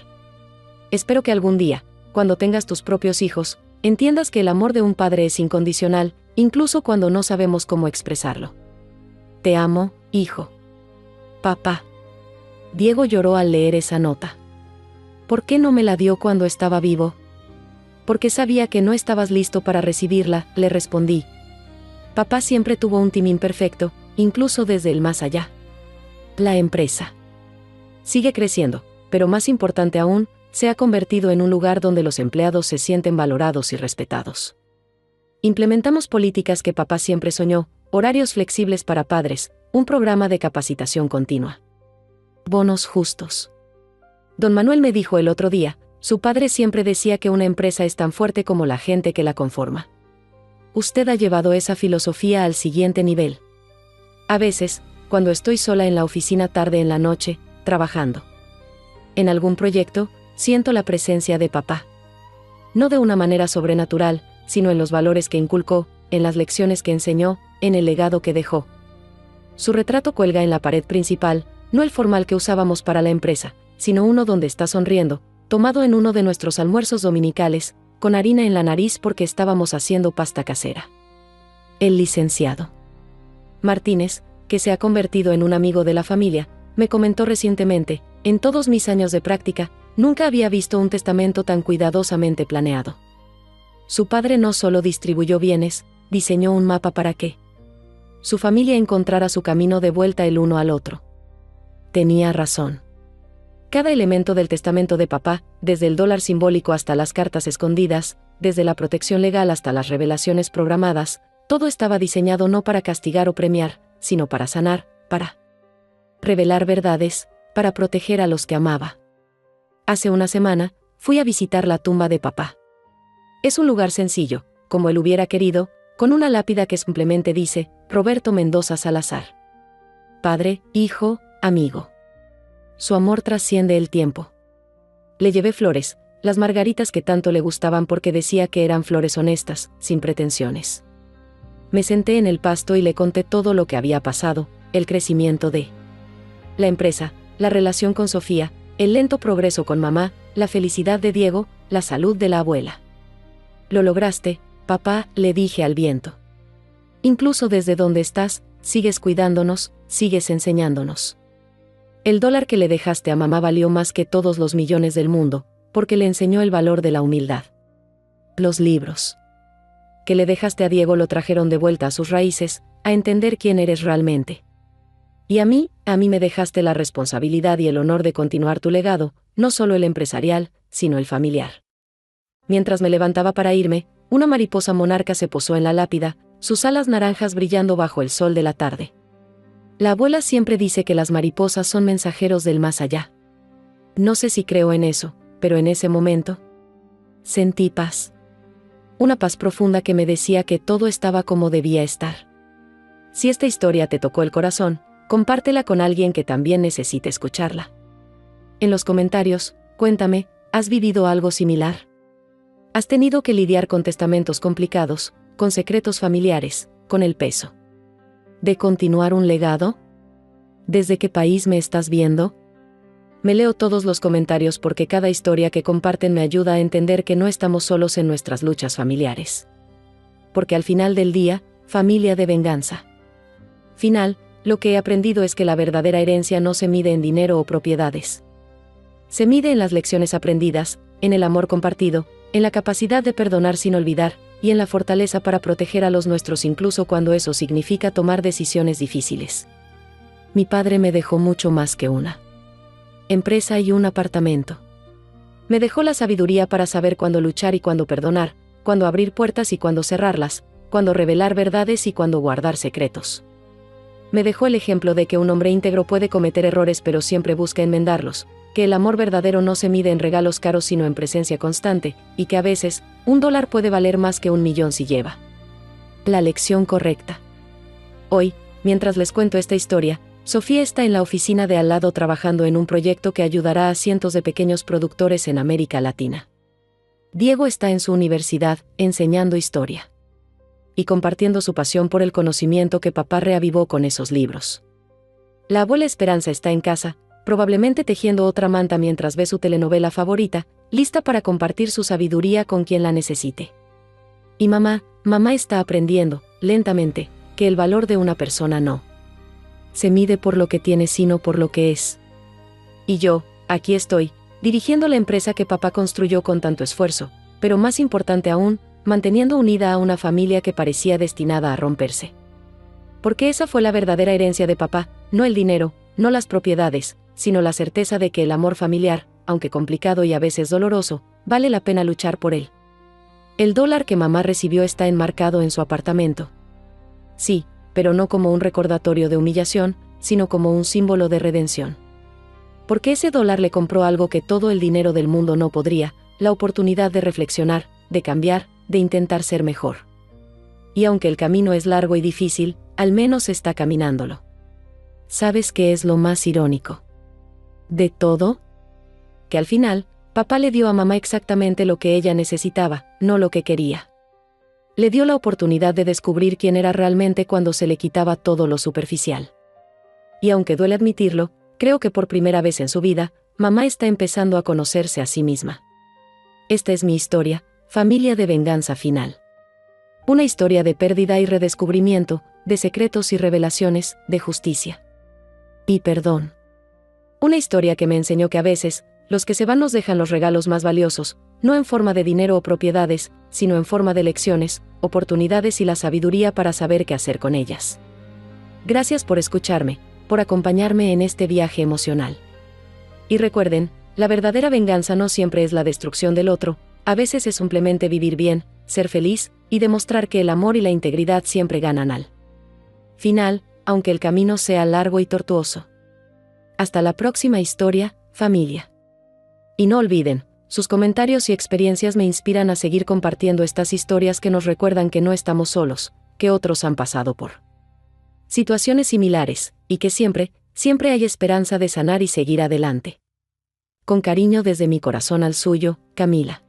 Espero que algún día, cuando tengas tus propios hijos, entiendas que el amor de un padre es incondicional, incluso cuando no sabemos cómo expresarlo. Te amo, hijo. Papá. Diego lloró al leer esa nota. ¿Por qué no me la dio cuando estaba vivo? Porque sabía que no estabas listo para recibirla, le respondí. Papá siempre tuvo un timing perfecto, incluso desde el más allá. La empresa sigue creciendo, pero más importante aún, se ha convertido en un lugar donde los empleados se sienten valorados y respetados. Implementamos políticas que papá siempre soñó, horarios flexibles para padres, un programa de capacitación continua. Bonos justos. Don Manuel me dijo el otro día, su padre siempre decía que una empresa es tan fuerte como la gente que la conforma. Usted ha llevado esa filosofía al siguiente nivel. A veces, cuando estoy sola en la oficina tarde en la noche, trabajando en algún proyecto, siento la presencia de papá. No de una manera sobrenatural, sino en los valores que inculcó, en las lecciones que enseñó, en el legado que dejó. Su retrato cuelga en la pared principal, no el formal que usábamos para la empresa, sino uno donde está sonriendo, tomado en uno de nuestros almuerzos dominicales, con harina en la nariz porque estábamos haciendo pasta casera. El licenciado Martínez, que se ha convertido en un amigo de la familia, me comentó recientemente, en todos mis años de práctica, nunca había visto un testamento tan cuidadosamente planeado. Su padre no solo distribuyó bienes, diseñó un mapa para que su familia encontrara su camino de vuelta el uno al otro. Tenía razón. Cada elemento del testamento de papá, desde el dólar simbólico hasta las cartas escondidas, desde la protección legal hasta las revelaciones programadas, todo estaba diseñado no para castigar o premiar, sino para sanar, para revelar verdades, para proteger a los que amaba. Hace una semana, fui a visitar la tumba de papá. Es un lugar sencillo, como él hubiera querido, con una lápida que simplemente dice, Roberto Mendoza Salazar. Padre, hijo, amigo. Su amor trasciende el tiempo. Le llevé flores, las margaritas que tanto le gustaban porque decía que eran flores honestas, sin pretensiones. Me senté en el pasto y le conté todo lo que había pasado, el crecimiento de la empresa, la relación con Sofía, el lento progreso con mamá, la felicidad de Diego, la salud de la abuela. Lo lograste, papá, le dije al viento. Incluso desde donde estás, sigues cuidándonos, sigues enseñándonos. El dólar que le dejaste a mamá valió más que todos los millones del mundo, porque le enseñó el valor de la humildad. Los libros que le dejaste a Diego lo trajeron de vuelta a sus raíces, a entender quién eres realmente. Y a mí me dejaste la responsabilidad y el honor de continuar tu legado, no solo el empresarial, sino el familiar. Mientras me levantaba para irme, una mariposa monarca se posó en la lápida, sus alas naranjas brillando bajo el sol de la tarde. La abuela siempre dice que las mariposas son mensajeros del más allá. No sé si creo en eso, pero en ese momento sentí paz. Una paz profunda que me decía que todo estaba como debía estar. Si esta historia te tocó el corazón, compártela con alguien que también necesite escucharla. En los comentarios, cuéntame, ¿has vivido algo similar? ¿Has tenido que lidiar con testamentos complicados, con secretos familiares, con el peso de continuar un legado? ¿Desde qué país me estás viendo? Me leo todos los comentarios porque cada historia que comparten me ayuda a entender que no estamos solos en nuestras luchas familiares. Porque al final del día, familia de venganza. Final, lo que he aprendido es que la verdadera herencia no se mide en dinero o propiedades. Se mide en las lecciones aprendidas, en el amor compartido, en la capacidad de perdonar sin olvidar, y en la fortaleza para proteger a los nuestros incluso cuando eso significa tomar decisiones difíciles. Mi padre me dejó mucho más que una empresa y un apartamento. Me dejó la sabiduría para saber cuándo luchar y cuándo perdonar, cuándo abrir puertas y cuándo cerrarlas, cuándo revelar verdades y cuándo guardar secretos. Me dejó el ejemplo de que un hombre íntegro puede cometer errores pero siempre busca enmendarlos, que el amor verdadero no se mide en regalos caros sino en presencia constante, y que a veces, $1 puede valer más que 1.000.000 si lleva la lección correcta. Hoy, mientras les cuento esta historia, Sofía está en la oficina de al lado trabajando en un proyecto que ayudará a cientos de pequeños productores en América Latina. Diego está en su universidad, enseñando historia y compartiendo su pasión por el conocimiento que papá reavivó con esos libros. La abuela Esperanza está en casa, probablemente tejiendo otra manta mientras ve su telenovela favorita, lista para compartir su sabiduría con quien la necesite. Y mamá está aprendiendo, lentamente, que el valor de una persona no se mide por lo que tiene sino por lo que es. Y yo, aquí estoy, dirigiendo la empresa que papá construyó con tanto esfuerzo, pero más importante aún, manteniendo unida a una familia que parecía destinada a romperse. Porque esa fue la verdadera herencia de papá, no el dinero, no las propiedades, sino la certeza de que el amor familiar, aunque complicado y a veces doloroso, vale la pena luchar por él. El $1 que mamá recibió está enmarcado en su apartamento. Sí, pero no como un recordatorio de humillación, sino como un símbolo de redención. Porque ese $1 le compró algo que todo el dinero del mundo no podría, la oportunidad de reflexionar, de cambiar, de intentar ser mejor. Y aunque el camino es largo y difícil, al menos está caminándolo. ¿Sabes qué es lo más irónico de todo? Que al final, papá le dio a mamá exactamente lo que ella necesitaba, no lo que quería. Le dio la oportunidad de descubrir quién era realmente cuando se le quitaba todo lo superficial. Y aunque duele admitirlo, creo que por primera vez en su vida, mamá está empezando a conocerse a sí misma. Esta es mi historia, familia de venganza final. Una historia de pérdida y redescubrimiento, de secretos y revelaciones, de justicia y perdón. Una historia que me enseñó que a veces, los que se van nos dejan los regalos más valiosos, no en forma de dinero o propiedades, sino en forma de lecciones, oportunidades y la sabiduría para saber qué hacer con ellas. Gracias por escucharme, por acompañarme en este viaje emocional. Y recuerden, la verdadera venganza no siempre es la destrucción del otro, a veces es simplemente vivir bien, ser feliz, y demostrar que el amor y la integridad siempre ganan al final, aunque el camino sea largo y tortuoso. Hasta la próxima historia, familia. Y no olviden, sus comentarios y experiencias me inspiran a seguir compartiendo estas historias que nos recuerdan que no estamos solos, que otros han pasado por situaciones similares, y que siempre hay esperanza de sanar y seguir adelante. Con cariño desde mi corazón al suyo, Camila.